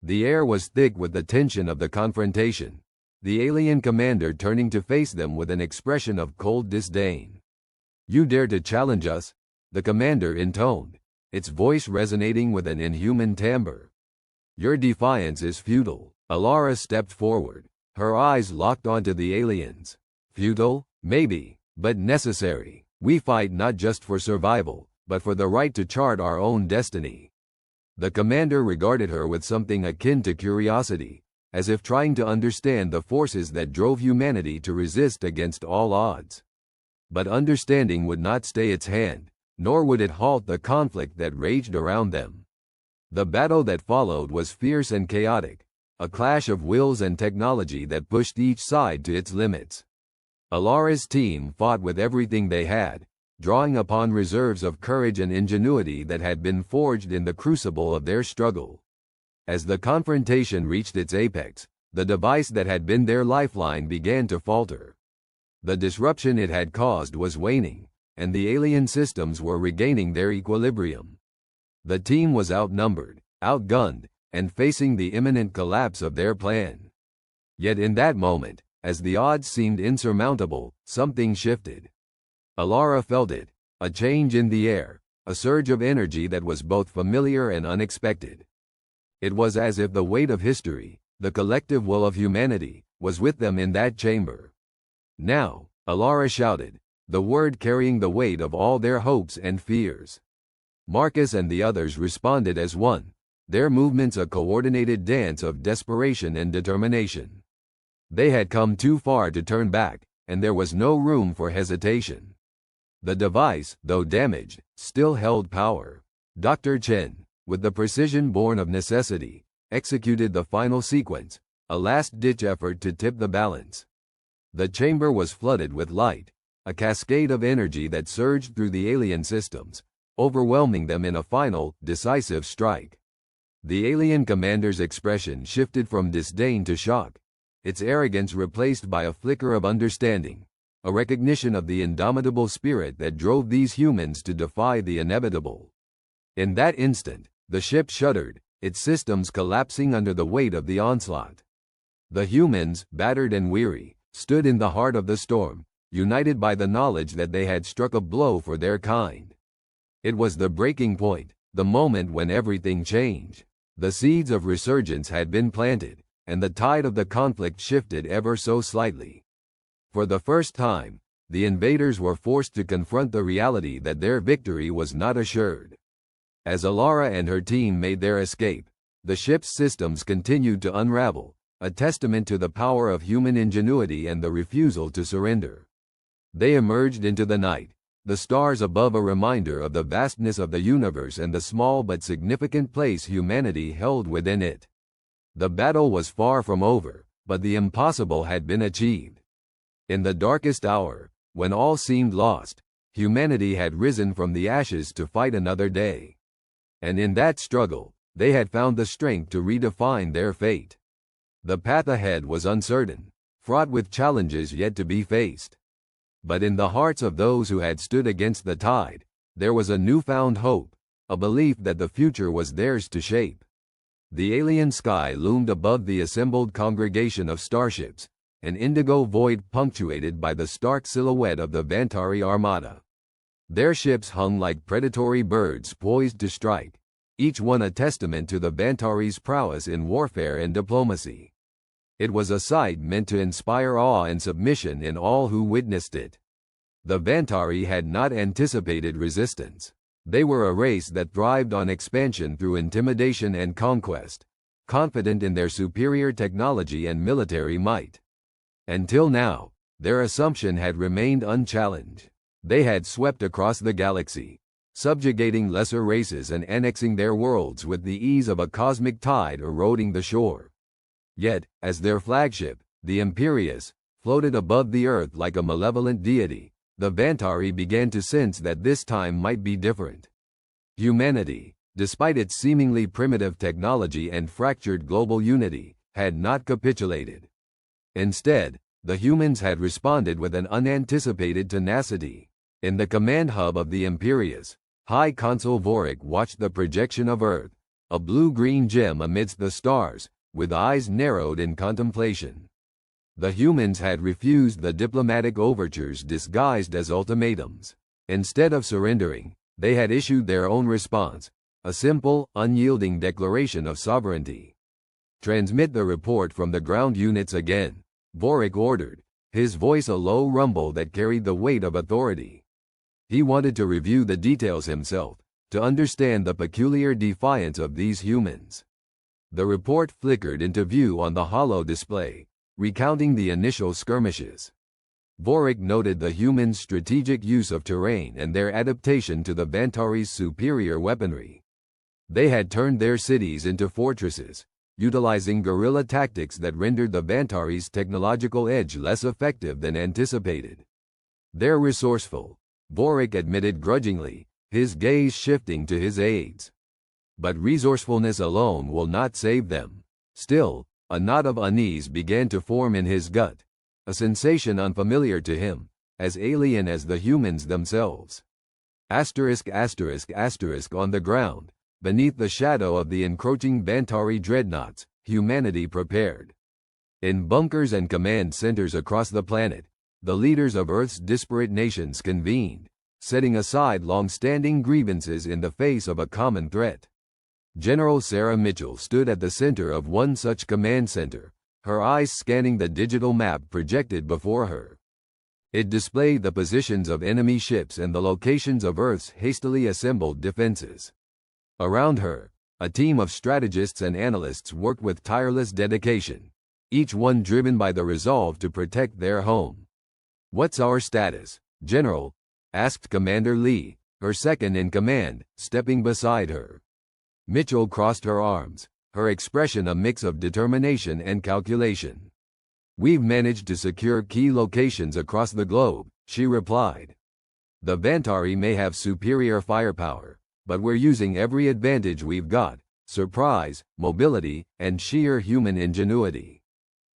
The air was thick with the tension of the confrontation, the alien commander turning to face them with an expression of cold disdain. "You dare to challenge us?" the commander intoned, its voice resonating with an inhuman timbre. "Your defiance is futile." Alara stepped forward, her eyes locked onto the aliens. "Futile? Maybe, but necessary. We fight not just for survival, but for the right to chart our own destiny." The commander regarded her with something akin to curiosity, as if trying to understand the forces that drove humanity to resist against all odds. But understanding would not stay its hand, nor would it halt the conflict that raged around them. The battle that followed was fierce and chaotic, a clash of wills and technology that pushed each side to its limits. Alara's team fought with everything they had, drawing upon reserves of courage and ingenuity that had been forged in the crucible of their struggle. As the confrontation reached its apex, the device that had been their lifeline began to falter. The disruption it had caused was waning, and the alien systems were regaining their equilibrium. The team was outnumbered, outgunned, and facing the imminent collapse of their plan. Yet in that moment, as the odds seemed insurmountable, something shifted. Alara felt it, a change in the air, a surge of energy that was both familiar and unexpected. It was as if the weight of history, the collective will of humanity, was with them in that chamber. "Now," Alara shouted, the word carrying the weight of all their hopes and fears. Marcus and the others responded as one, their movements a coordinated dance of desperation and determination. They had come too far to turn back, and there was no room for hesitation. The device, though damaged, still held power. Dr. Chen, with the precision born of necessity, executed the final sequence, a last-ditch effort to tip the balance. The chamber was flooded with light, a cascade of energy that surged through the alien systems, overwhelming them in a final, decisive strike. The alien commander's expression shifted from disdain to shock, its arrogance replaced by a flicker of understanding, a recognition of the indomitable spirit that drove these humans to defy the inevitable. In that instant, the ship shuddered, its systems collapsing under the weight of the onslaught. The humans, battered and weary, stood in the heart of the storm, united by the knowledge that they had struck a blow for their kind. It was the breaking point, the moment when everything changed. The seeds of resurgence had been planted, and the tide of the conflict shifted ever so slightly. For the first time, the invaders were forced to confront the reality that their victory was not assured. As Alara and her team made their escape, the ship's systems continued to unravel, a testament to the power of human ingenuity and the refusal to surrender. They emerged into the night, the stars above a reminder of the vastness of the universe and the small but significant place humanity held within it. The battle was far from over, but the impossible had been achieved. In the darkest hour, when all seemed lost, humanity had risen from the ashes to fight another day. And in that struggle, they had found the strength to redefine their fate. The path ahead was uncertain, fraught with challenges yet to be faced. But in the hearts of those who had stood against the tide, there was a newfound hope, a belief that the future was theirs to shape. The alien sky loomed above the assembled congregation of starships, an indigo void punctuated by the stark silhouette of the Vantari Armada. Their ships hung like predatory birds poised to strike, each one a testament to the Vantari's prowess in warfare and diplomacy. It was a sight meant to inspire awe and submission in all who witnessed it. The Vantari had not anticipated resistance. They were a race that thrived on expansion through intimidation and conquest, confident in their superior technology and military might. Until now, their assumption had remained unchallenged. They had swept across the galaxy, subjugating lesser races and annexing their worlds with the ease of a cosmic tide eroding the shore. Yet, as their flagship, the Imperius, floated above the Earth like a malevolent deity, the Vantari began to sense that this time might be different. Humanity, despite its seemingly primitive technology and fractured global unity, had not capitulated. Instead, the humans had responded with an unanticipated tenacity. In the command hub of the Imperius, High Consul Vorik watched the projection of Earth, a blue-green gem amidst the stars, with eyes narrowed in contemplation. The humans had refused the diplomatic overtures disguised as ultimatums. Instead of surrendering, they had issued their own response, a simple, unyielding declaration of sovereignty. "Transmit the report from the ground units again," Vorik ordered, his voice a low rumble that carried the weight of authority. He wanted to review the details himself, to understand the peculiar defiance of these humans. The report flickered into view on the holo display, recounting the initial skirmishes. Vorik noted the humans' strategic use of terrain and their adaptation to the Vantari's superior weaponry. They had turned their cities into fortresses, utilizing guerrilla tactics that rendered the Vantari's technological edge less effective than anticipated. "They're resourceful," Vorik admitted grudgingly, his gaze shifting to his aides. "But resourcefulness alone will not save them." Still, a knot of unease began to form in his gut, a sensation unfamiliar to him, as alien as the humans themselves. On the ground, beneath the shadow of the encroaching Vantari dreadnoughts, humanity prepared. In bunkers and command centers across the planet, the leaders of Earth's disparate nations convened, setting aside long-standing grievances in the face of a common threat. General Sarah Mitchell stood at the center of one such command center, her eyes scanning the digital map projected before her. It displayed the positions of enemy ships and the locations of Earth's hastily assembled defenses. Around her, a team of strategists and analysts worked with tireless dedication, each one driven by the resolve to protect their home. "What's our status, General?" asked Commander Lee, her second in command, stepping beside her. Mitchell crossed her arms, her expression a mix of determination and calculation. "We've managed to secure key locations across the globe," she replied. "The Vantari may have superior firepower, but we're using every advantage we've got: surprise, mobility, and sheer human ingenuity."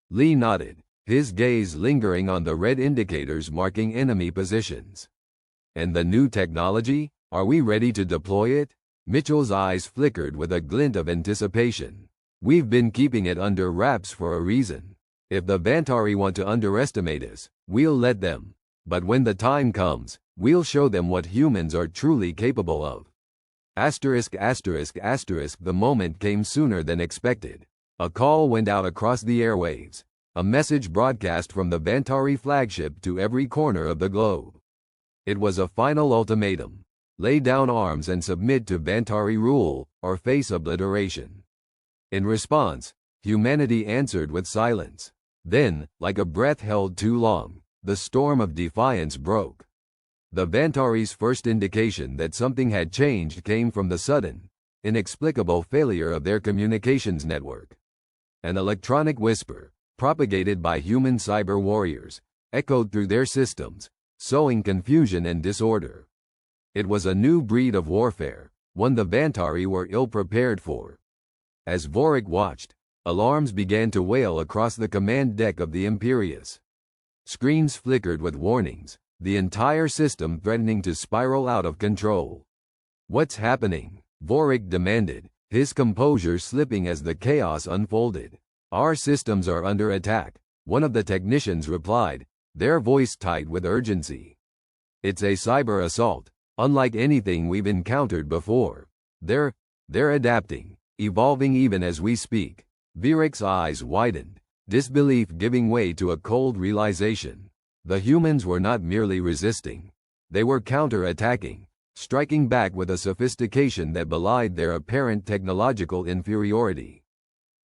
Lee nodded, his gaze lingering on the red indicators marking enemy positions. "And the new technology? Are we ready to deploy it?" Mitchell's eyes flickered with a glint of anticipation. "We've been keeping it under wraps for a reason. If the Vantari want to underestimate us, we'll let them. But when the time comes, we'll show them what humans are truly capable of." The moment came sooner than expected. A call went out across the airwaves, a message broadcast from the Vantari flagship to every corner of the globe. It was a final ultimatum: lay down arms and submit to Vantari rule, or face obliteration. In response, humanity answered with silence. Then, like a breath held too long, the storm of defiance broke. The Vantari's first indication that something had changed came from the sudden, inexplicable failure of their communications network. An electronic whisper, propagated by human cyber warriors, echoed through their systems, sowing confusion and disorder. It was a new breed of warfare, one the Vantari were ill-prepared for. As Vorik watched, alarms began to wail across the command deck of the Imperius. Screens flickered with warnings, the entire system threatening to spiral out of control. "What's happening?" Vorik demanded, his composure slipping as the chaos unfolded. "Our systems are under attack," one of the technicians replied, their voice tight with urgency. "It's a cyber assault, unlike anything we've encountered before. They're adapting, evolving even as we speak." Vorik's eyes widened, disbelief giving way to a cold realization. The humans were not merely resisting. They were counter-attacking, striking back with a sophistication that belied their apparent technological inferiority.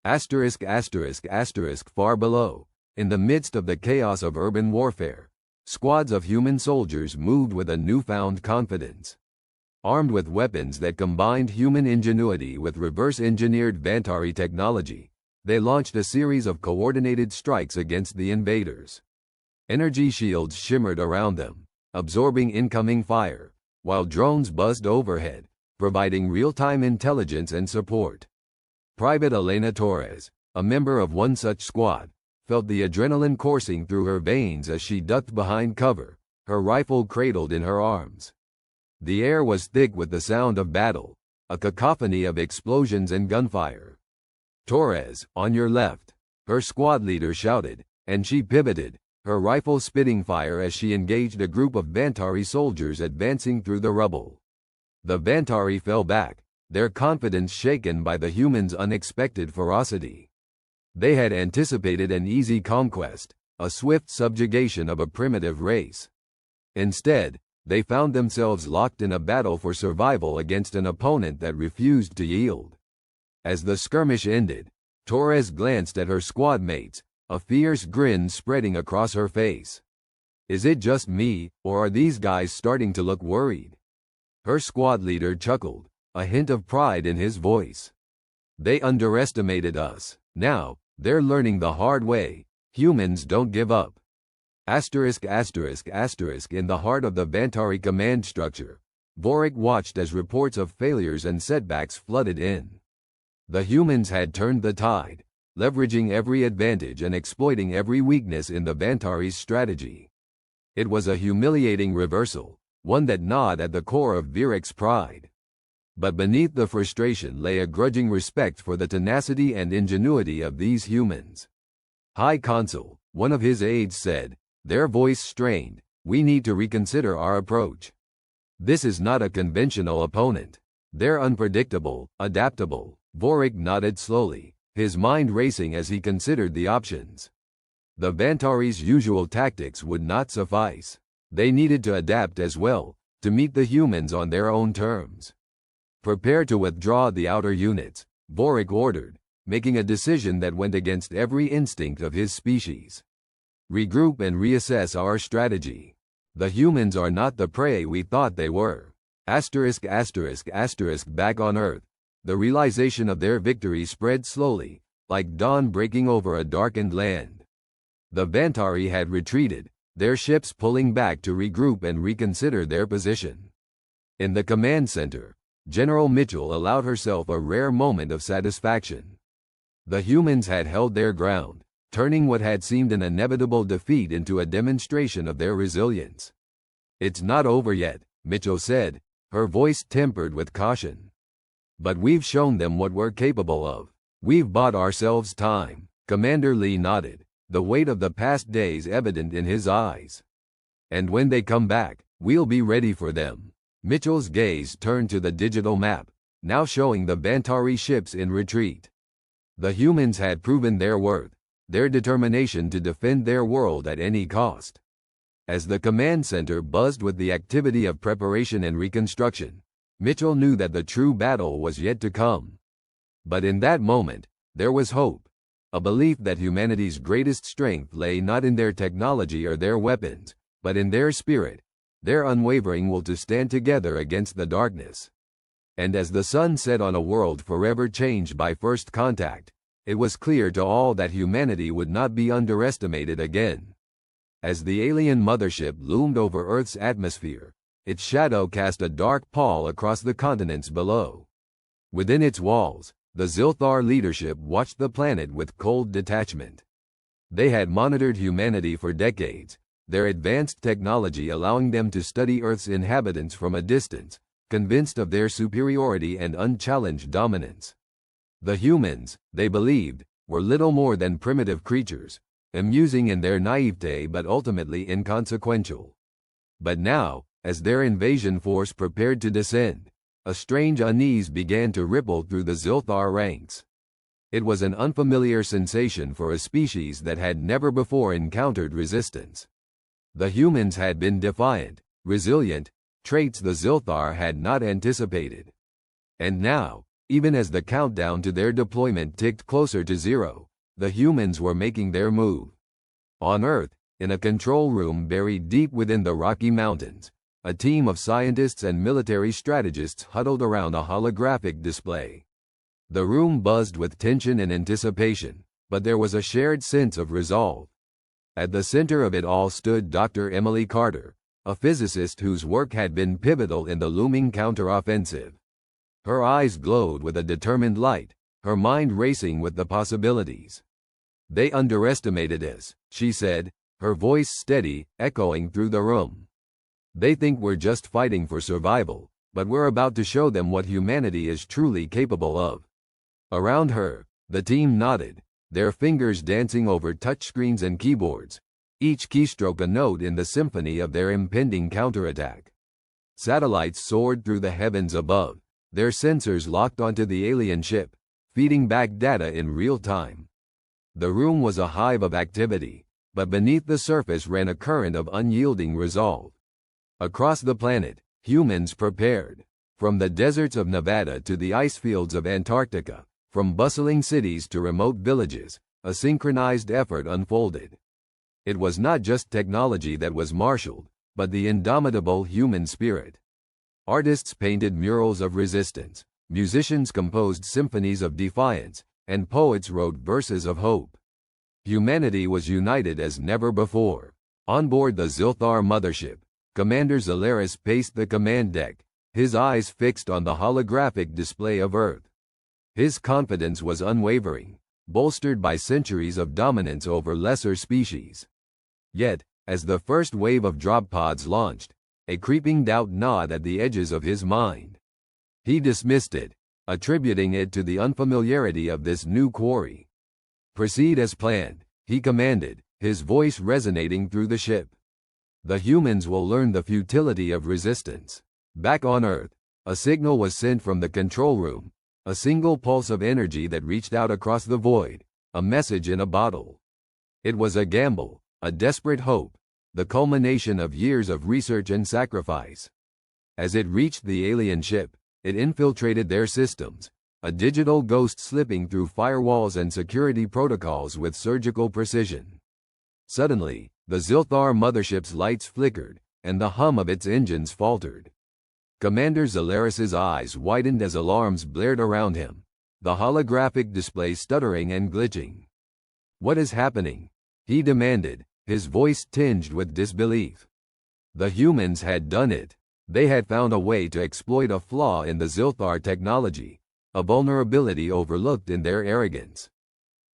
Far below, in the midst of the chaos of urban warfare, Squads of human soldiers moved with a newfound confidence. Armed with weapons that combined human ingenuity with reverse-engineered Vantari technology, they launched a series of coordinated strikes against the invaders. Energy shields shimmered around them, absorbing incoming fire, while drones buzzed overhead, providing real-time intelligence and support. Private Elena Torres, a member of one such squad, felt the adrenaline coursing through her veins as she ducked behind cover, her rifle cradled in her arms. The air was thick with the sound of battle, a cacophony of explosions and gunfire. "Torres, on your left," her squad leader shouted, and she pivoted, her rifle spitting fire as she engaged a group of Vantari soldiers advancing through the rubble. The Vantari fell back, their confidence shaken by the humans' unexpected ferocity. They had anticipated an easy conquest, a swift subjugation of a primitive race. Instead, they found themselves locked in a battle for survival against an opponent that refused to yield. As the skirmish ended, Torres glanced at her squad mates, a fierce grin spreading across her face. "Is it just me, or are these guys starting to look worried?" Her squad leader chuckled, a hint of pride in his voice. "They underestimated us. Now, they're learning the hard way. Humans don't give up." *******. In the heart of the Vantari command structure, Vorik watched as reports of failures and setbacks flooded in. The humans had turned the tide, leveraging every advantage and exploiting every weakness in the Vantari's strategy. It was a humiliating reversal, one that gnawed at the core of Vorik's pride. But beneath the frustration lay a grudging respect for the tenacity and ingenuity of these humans. "High Consul," one of his aides said, their voice strained, "we need to reconsider our approach. This is not a conventional opponent. They're unpredictable, adaptable." Vorik nodded slowly, his mind racing as he considered the options. The Vantari's usual tactics would not suffice. They needed to adapt as well, to meet the humans on their own terms. "Prepare to withdraw the outer units," Vorik ordered, making a decision that went against every instinct of his species. "Regroup and reassess our strategy. The humans are not the prey we thought they were." Back on Earth, the realization of their victory spread slowly, like dawn breaking over a darkened land. The Vantari had retreated, their ships pulling back to regroup and reconsider their position. In the command center, General Mitchell allowed herself a rare moment of satisfaction. The humans had held their ground, turning what had seemed an inevitable defeat into a demonstration of their resilience. "It's not over yet," Mitchell said, her voice tempered with caution. "But we've shown them what we're capable of. We've bought ourselves time." Commander Lee nodded, the weight of the past days evident in his eyes. "And when they come back, we'll be ready for them." Mitchell's gaze turned to the digital map, now showing the Vantari ships in retreat. The humans had proven their worth, their determination to defend their world at any cost. As the command center buzzed with the activity of preparation and reconstruction, Mitchell knew that the true battle was yet to come. But in that moment, there was hope, a belief that humanity's greatest strength lay not in their technology or their weapons, but in their spirit, their unwavering will to stand together against the darkness. And as the sun set on a world forever changed by first contact, it was clear to all that humanity would not be underestimated again. As the alien mothership loomed over Earth's atmosphere, its shadow cast a dark pall across the continents below. Within its walls, the Zilthar leadership watched the planet with cold detachment. They had monitored humanity for decades, their advanced technology allowing them to study Earth's inhabitants from a distance, convinced of their superiority and unchallenged dominance. The humans, they believed, were little more than primitive creatures, amusing in their naivete but ultimately inconsequential. But now, as their invasion force prepared to descend, a strange unease began to ripple through the Zilthar ranks. It was an unfamiliar sensation for a species that had never before encountered resistance. The humans had been defiant, resilient, traits the Zilthar had not anticipated. And now, even as the countdown to their deployment ticked closer to zero, the humans were making their move. On Earth, In a control room buried deep within the Rocky Mountains, a team of scientists and military strategists huddled around a holographic display. The room buzzed with tension and anticipation, but there was a shared sense of resolve. At the center of it all stood Dr. Emily Carter, a physicist whose work had been pivotal in the looming counteroffensive. Her eyes glowed with a determined light, her mind racing with the possibilities. "They underestimated us," she said, her voice steady, echoing through the room. "They think we're just fighting for survival, but we're about to show them what humanity is truly capable of." Around her, the team nodded, their fingers dancing over touchscreens and keyboards, each keystroke a note in the symphony of their impending counterattack. Satellites soared through the heavens above, their sensors locked onto the alien ship, feeding back data in real time. The room was a hive of activity, but beneath the surface ran a current of unyielding resolve. Across the planet, humans prepared. From the deserts of Nevada to the ice fields of Antarctica, from bustling cities to remote villages, a synchronized effort unfolded. It was not just technology that was marshaled, but the indomitable human spirit. Artists painted murals of resistance, musicians composed symphonies of defiance, and poets wrote verses of hope. Humanity was united as never before. On board the Zilthar mothership, Commander Zalaris paced the command deck, his eyes fixed on the holographic display of Earth. His confidence was unwavering, bolstered by centuries of dominance over lesser species. Yet, as the first wave of drop pods launched, a creeping doubt gnawed at the edges of his mind. He dismissed it, attributing it to the unfamiliarity of this new quarry. "Proceed as planned," he commanded, his voice resonating through the ship. "The humans will learn the futility of resistance." Back on Earth, a signal was sent from the control room, a single pulse of energy that reached out across the void, a message in a bottle. It was a gamble, a desperate hope, the culmination of years of research and sacrifice. As it reached the alien ship, it infiltrated their systems, a digital ghost slipping through firewalls and security protocols with surgical precision. Suddenly, the Zilthar mothership's lights flickered, and the hum of its engines faltered. Commander Zalaris's eyes widened as alarms blared around him, the holographic display stuttering and glitching. "What is happening?" he demanded, his voice tinged with disbelief. The humans had done it. They had found a way to exploit a flaw in the Zilthar technology, a vulnerability overlooked in their arrogance.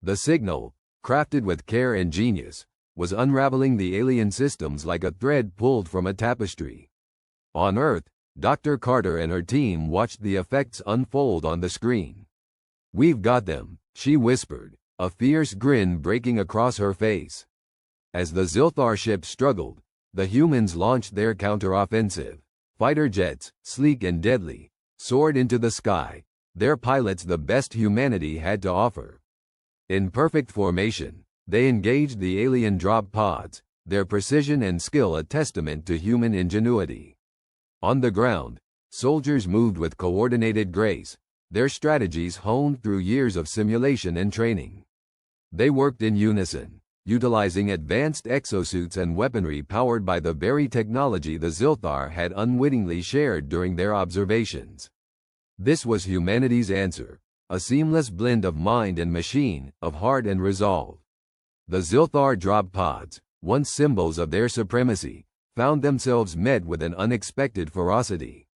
The signal, crafted with care and genius, was unraveling the alien systems like a thread pulled from a tapestry. On Earth, Dr. Carter and her team watched the effects unfold on the screen. "We've got them," she whispered, a fierce grin breaking across her face. As the Zilthar ship struggled, the humans launched their counteroffensive. Fighter jets, sleek and deadly, soared into the sky, their pilots the best humanity had to offer. In perfect formation, they engaged the alien drop pods, their precision and skill a testament to human ingenuity. On the ground, soldiers moved with coordinated grace, their strategies honed through years of simulation and training. They worked in unison, utilizing advanced exosuits and weaponry powered by the very technology the Zilthar had unwittingly shared during their observations. This was humanity's answer, a seamless blend of mind and machine, of heart and resolve. The Zilthar drop pods, once symbols of their supremacy, found themselves met with an unexpected ferocity.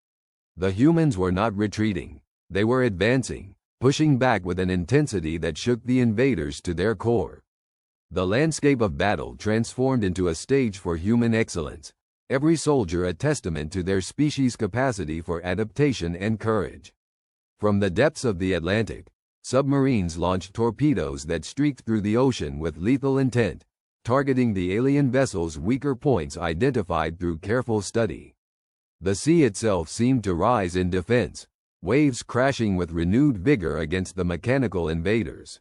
The humans were not retreating, they were advancing, pushing back with an intensity that shook the invaders to their core. The landscape of battle transformed into a stage for human excellence, every soldier a testament to their species' capacity for adaptation and courage. From the depths of the Atlantic, submarines launched torpedoes that streaked through the ocean with lethal intent, targeting the alien vessel's weaker points identified through careful study. The sea itself seemed to rise in defense, waves crashing with renewed vigor against the mechanical invaders.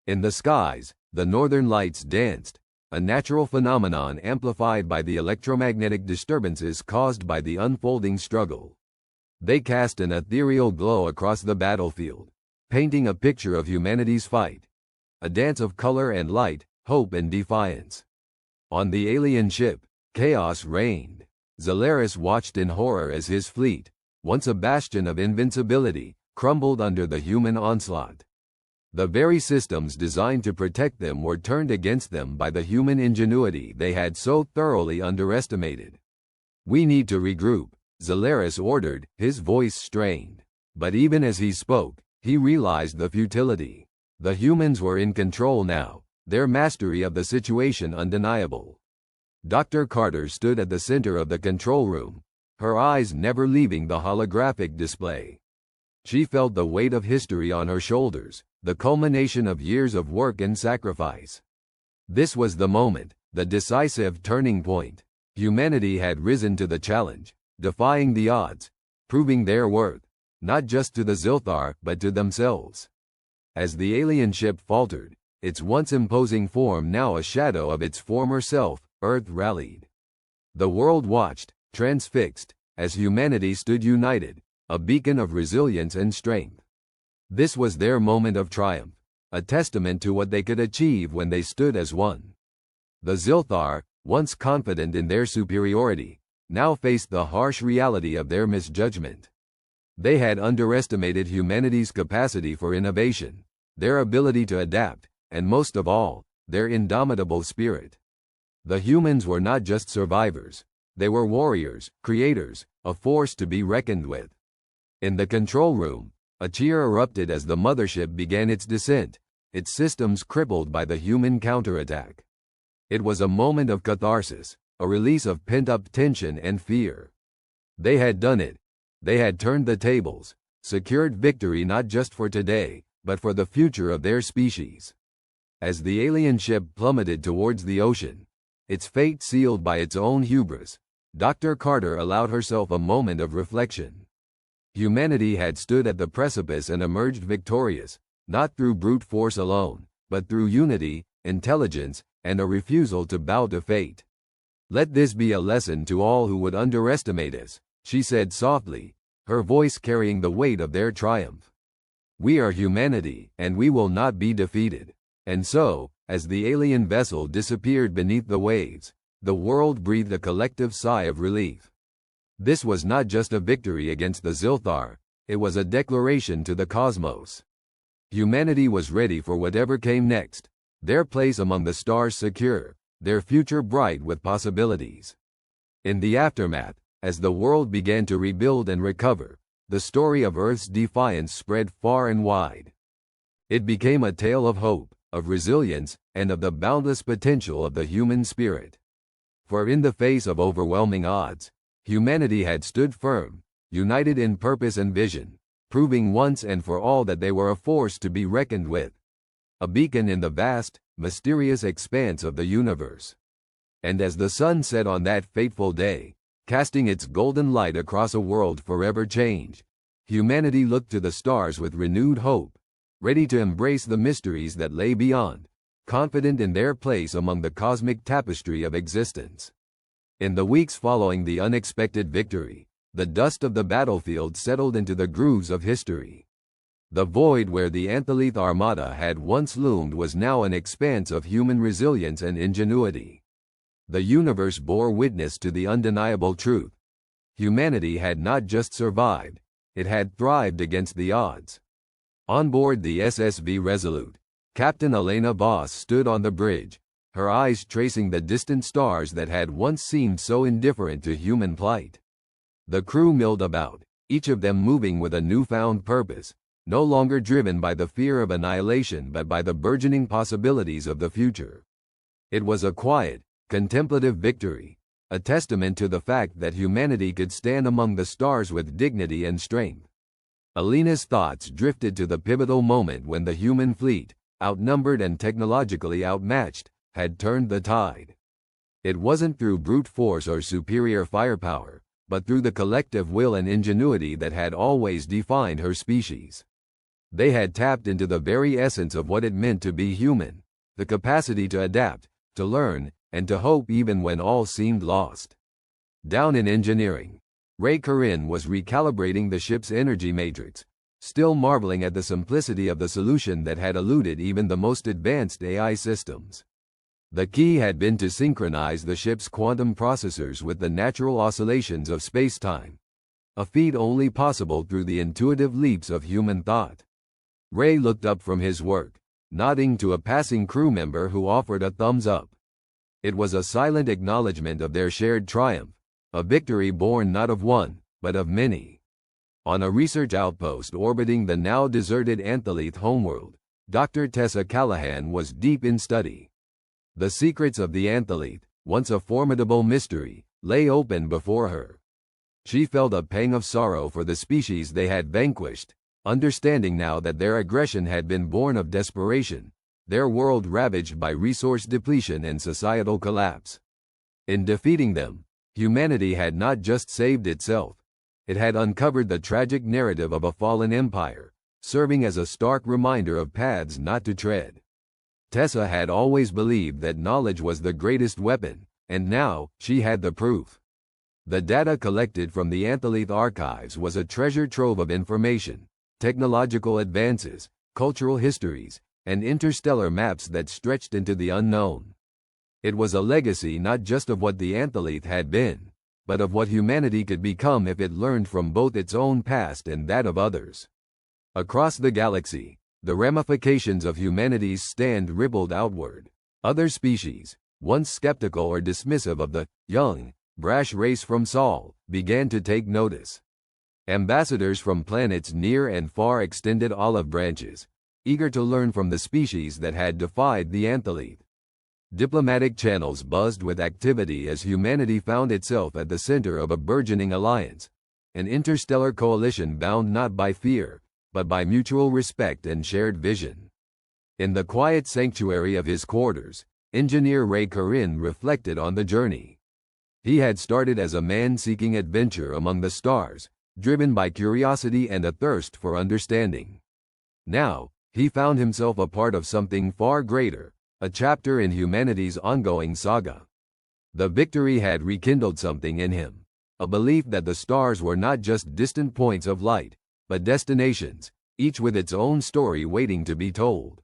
In the skies, the northern lights danced, a natural phenomenon amplified by the electromagnetic disturbances caused by the unfolding struggle. They cast an ethereal glow across the battlefield, painting a picture of humanity's fight, a dance of color and light, hope and defiance. On the alien ship, chaos reigned. Zalaris watched in horror as his fleet, once a bastion of invincibility, crumbled under the human onslaught. The very systems designed to protect them were turned against them by the human ingenuity they had so thoroughly underestimated. "We need to regroup," Zalaris ordered, his voice strained. But even as he spoke, he realized the futility. The humans were in control now, their mastery of the situation undeniable. Dr. Carter stood at the center of the control room, her eyes never leaving the holographic display. She felt the weight of history on her shoulders, the culmination of years of work and sacrifice. This was the moment, the decisive turning point. Humanity had risen to the challenge, defying the odds, proving their worth, not just to the Zilthar but to themselves. As the alien ship faltered, its once imposing form now a shadow of its former self, Earth rallied. The world watched, transfixed, as humanity stood united, a beacon of resilience and strength. This was their moment of triumph, a testament to what they could achieve when they stood as one. The Zilthar, once confident in their superiority, now faced the harsh reality of their misjudgment. They had underestimated humanity's capacity for innovation, their ability to adapt, and most of all, their indomitable spirit. The humans were not just survivors, they were warriors, creators, a force to be reckoned with. In the control room, a cheer erupted as the mothership began its descent, its systems crippled by the human counterattack. It was a moment of catharsis, a release of pent-up tension and fear. They had done it. They had turned the tables, secured victory not just for today, but for the future of their species. As the alien ship plummeted towards the ocean, its fate sealed by its own hubris, Dr. Carter allowed herself a moment of reflection. Humanity had stood at the precipice and emerged victorious, not through brute force alone, but through unity, intelligence, and a refusal to bow to fate. "Let this be a lesson to all who would underestimate us," she said softly, her voice carrying the weight of their triumph. "We are humanity, and we will not be defeated." And so, as the alien vessel disappeared beneath the waves, the world breathed a collective sigh of relief. This was not just a victory against the Zilthar, it was a declaration to the cosmos. Humanity was ready for whatever came next, their place among the stars secure, their future bright with possibilities. In the aftermath, as the world began to rebuild and recover, the story of Earth's defiance spread far and wide. It became a tale of hope, of resilience, and of the boundless potential of the human spirit. For in the face of overwhelming odds, humanity had stood firm, united in purpose and vision, proving once and for all that they were a force to be reckoned with. A beacon in the vast, mysterious expanse of the universe. And as the sun set on that fateful day, casting its golden light across a world forever changed, humanity looked to the stars with renewed hope, ready to embrace the mysteries that lay beyond, confident in their place among the cosmic tapestry of existence. In the weeks following the unexpected victory, the dust of the battlefield settled into the grooves of history. The void where the Anthelith Armada had once loomed was now an expanse of human resilience and ingenuity. The universe bore witness to the undeniable truth. Humanity had not just survived, it had thrived against the odds. On board the SSV Resolute, Captain Elena Voss stood on the bridge, her eyes tracing the distant stars that had once seemed so indifferent to human plight. The crew milled about, each of them moving with a newfound purpose, no longer driven by the fear of annihilation but by the burgeoning possibilities of the future. It was a quiet, contemplative victory, a testament to the fact that humanity could stand among the stars with dignity and strength. Elena's thoughts drifted to the pivotal moment when the human fleet, outnumbered and technologically outmatched, had turned the tide. It wasn't through brute force or superior firepower, but through the collective will and ingenuity that had always defined her species. They had tapped into the very essence of what it meant to be human, the capacity to adapt, to learn, and to hope even when all seemed lost. Down in engineering, Ray Corinne was recalibrating the ship's energy matrix, still marveling at the simplicity of the solution that had eluded even the most advanced AI systems. The key had been to synchronize the ship's quantum processors with the natural oscillations of space-time, a feat only possible through the intuitive leaps of human thought. Ray looked up from his work, nodding to a passing crew member who offered a thumbs up. It was a silent acknowledgement of their shared triumph, a victory born not of one, but of many. On a research outpost orbiting the now deserted Anthelith homeworld, Dr. Tessa Callahan was deep in study. The secrets of the Anthelith, once a formidable mystery, lay open before her. She felt a pang of sorrow for the species they had vanquished, understanding now that their aggression had been born of desperation, their world ravaged by resource depletion and societal collapse. In defeating them, humanity had not just saved itself, it had uncovered the tragic narrative of a fallen empire, serving as a stark reminder of paths not to tread. Tessa had always believed that knowledge was the greatest weapon, and now she had the proof. The data collected from the Anthelith archives was a treasure trove of information, technological advances, cultural histories, and interstellar maps that stretched into the unknown. It was a legacy not just of what the Anthelith had been, but of what humanity could become if it learned from both its own past and that of others. Across the galaxy, the ramifications of humanity's stand rippled outward. Other species, once skeptical or dismissive of the young, brash race from Sol, began to take notice. Ambassadors from planets near and far extended olive branches, eager to learn from the species that had defied the Anthelith. Diplomatic channels buzzed with activity as humanity found itself at the center of a burgeoning alliance, an interstellar coalition bound not by fear, but by mutual respect and shared vision. In the quiet sanctuary of his quarters, Engineer Ray Corinne reflected on the journey. He had started as a man seeking adventure among the stars, driven by curiosity and a thirst for understanding. Now, he found himself a part of something far greater, a chapter in humanity's ongoing saga. The victory had rekindled something in him, a belief that the stars were not just distant points of light, but destinations, each with its own story waiting to be told.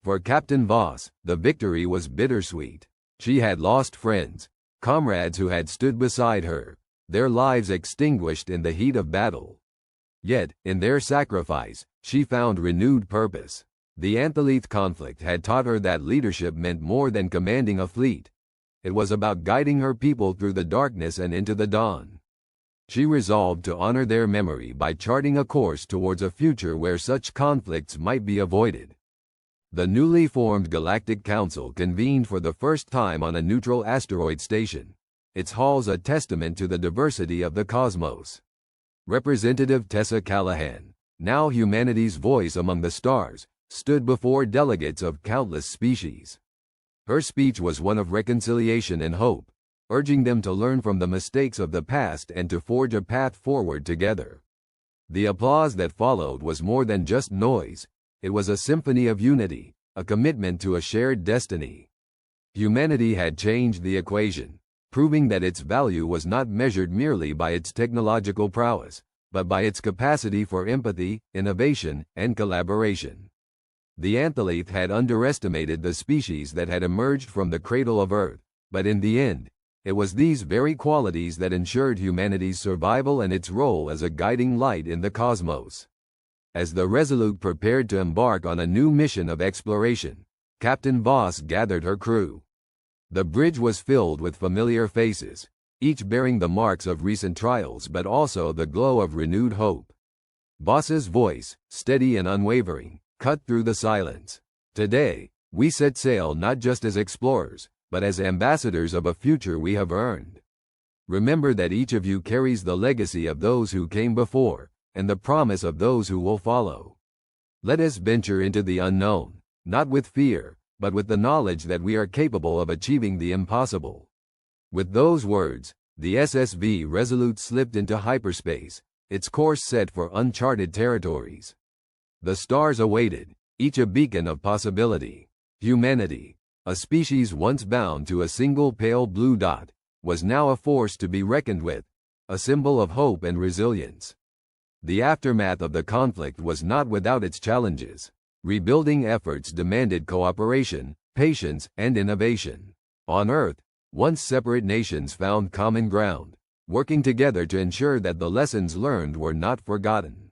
For Captain Voss, the victory was bittersweet. She had lost friends, comrades who had stood beside her, their lives extinguished in the heat of battle. Yet, in their sacrifice, she found renewed purpose. The Anthelith conflict had taught her that leadership meant more than commanding a fleet. It was about guiding her people through the darkness and into the dawn. She resolved to honor their memory by charting a course towards a future where such conflicts might be avoided. The newly formed Galactic Council convened for the first time on a neutral asteroid station, its halls a testament to the diversity of the cosmos. Representative Tessa Callahan, now humanity's voice among the stars, stood before delegates of countless species. Her speech was one of reconciliation and hope, urging them to learn from the mistakes of the past and to forge a path forward together. The applause that followed was more than just noise. It was a symphony of unity, a commitment to a shared destiny. Humanity had changed the equation, proving that its value was not measured merely by its technological prowess, but by its capacity for empathy, innovation, and collaboration. The Anthelith had underestimated the species that had emerged from the cradle of Earth, but in the end, it was these very qualities that ensured humanity's survival and its role as a guiding light in the cosmos. As the Resolute prepared to embark on a new mission of exploration, Captain Voss gathered her crew. The bridge was filled with familiar faces, each bearing the marks of recent trials but also the glow of renewed hope. Voss's voice, steady and unwavering, cut through the silence. Today, we set sail not just as explorers, but as ambassadors of a future we have earned. Remember that each of you carries the legacy of those who came before, and the promise of those who will follow. Let us venture into the unknown, not with fear, but with the knowledge that we are capable of achieving the impossible. With those words, the SSV Resolute slipped into hyperspace, its course set for uncharted territories. The stars awaited, each a beacon of possibility. Humanity, a species once bound to a single pale blue dot, was now a force to be reckoned with, a symbol of hope and resilience. The aftermath of the conflict was not without its challenges. Rebuilding efforts demanded cooperation, patience, and innovation. On Earth, once separate nations found common ground, working together to ensure that the lessons learned were not forgotten.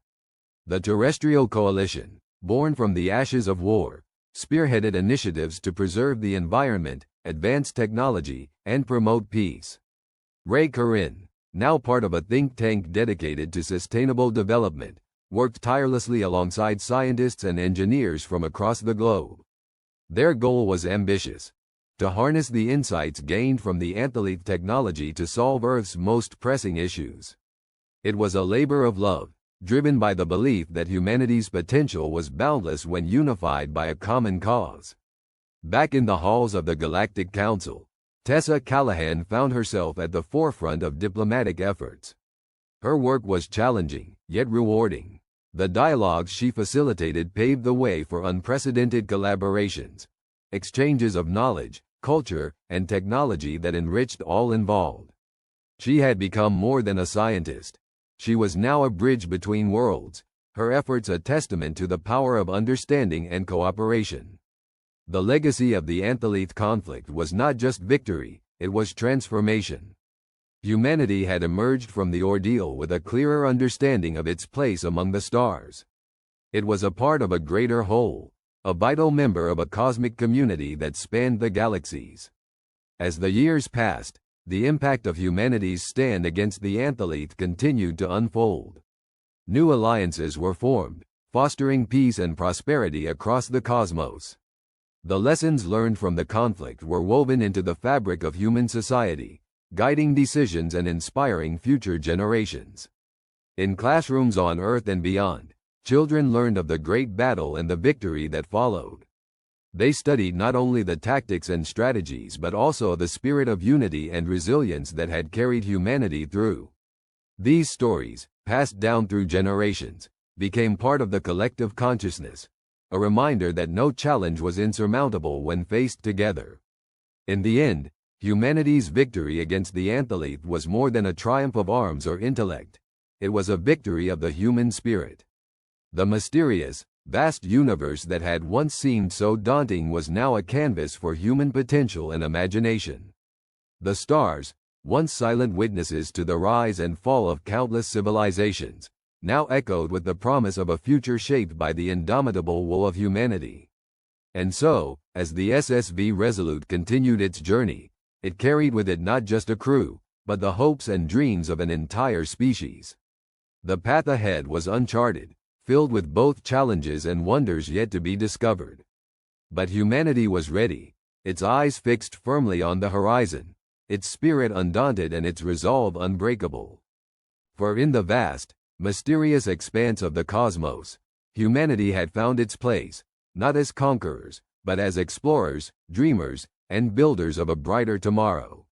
The Terrestrial Coalition, born from the ashes of war, spearheaded initiatives to preserve the environment, advance technology, and promote peace. Ray Corinne, now part of a think tank dedicated to sustainable development, worked tirelessly alongside scientists and engineers from across the globe. Their goal was ambitious: to harness the insights gained from the antheleth technology to solve Earth's most pressing issues. It was a labor of love, driven by the belief that humanity's potential was boundless when unified by a common cause. Back in the halls of the Galactic Council, Tessa Callahan found herself at the forefront of diplomatic efforts. Her work was challenging, yet rewarding. The dialogues she facilitated paved the way for unprecedented collaborations, exchanges of knowledge, culture, and technology that enriched all involved. She had become more than a scientist. She was now a bridge between worlds, her efforts a testament to the power of understanding and cooperation. The legacy of the antheleth conflict was not just victory, it was transformation. Humanity had emerged from the ordeal with a clearer understanding of its place among the stars. It was a part of a greater whole, a vital member of a cosmic community that spanned the galaxies. As the years passed, the impact of humanity's stand against the antheleth continued to unfold. New alliances were formed, fostering peace and prosperity across the cosmos. The lessons learned from the conflict were woven into the fabric of human society, guiding decisions and inspiring future generations. In classrooms on Earth and beyond, children learned of the great battle and the victory that followed. They studied not only the tactics and strategies but also the spirit of unity and resilience that had carried humanity through. These stories, passed down through generations, became part of the collective consciousness, a reminder that no challenge was insurmountable when faced together. In the end, humanity's victory against the antheleth was more than a triumph of arms or intellect. It was a victory of the human spirit. The mysterious, vast universe that had once seemed so daunting was now a canvas for human potential and imagination. The stars, once silent witnesses to the rise and fall of countless civilizations, now echoed with the promise of a future shaped by the indomitable will of humanity. And so, as the SSV Resolute continued its journey, it carried with it not just a crew, but the hopes and dreams of an entire species. The path ahead was uncharted, filled with both challenges and wonders yet to be discovered. But humanity was ready, its eyes fixed firmly on the horizon, its spirit undaunted and its resolve unbreakable. For in the vast, mysterious expanse of the cosmos, humanity had found its place, not as conquerors, but as explorers, dreamers, and builders of a brighter tomorrow.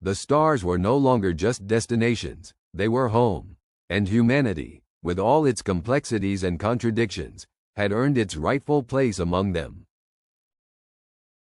The stars were no longer just destinations, they were home, and humanity, with all its complexities and contradictions, had earned its rightful place among them.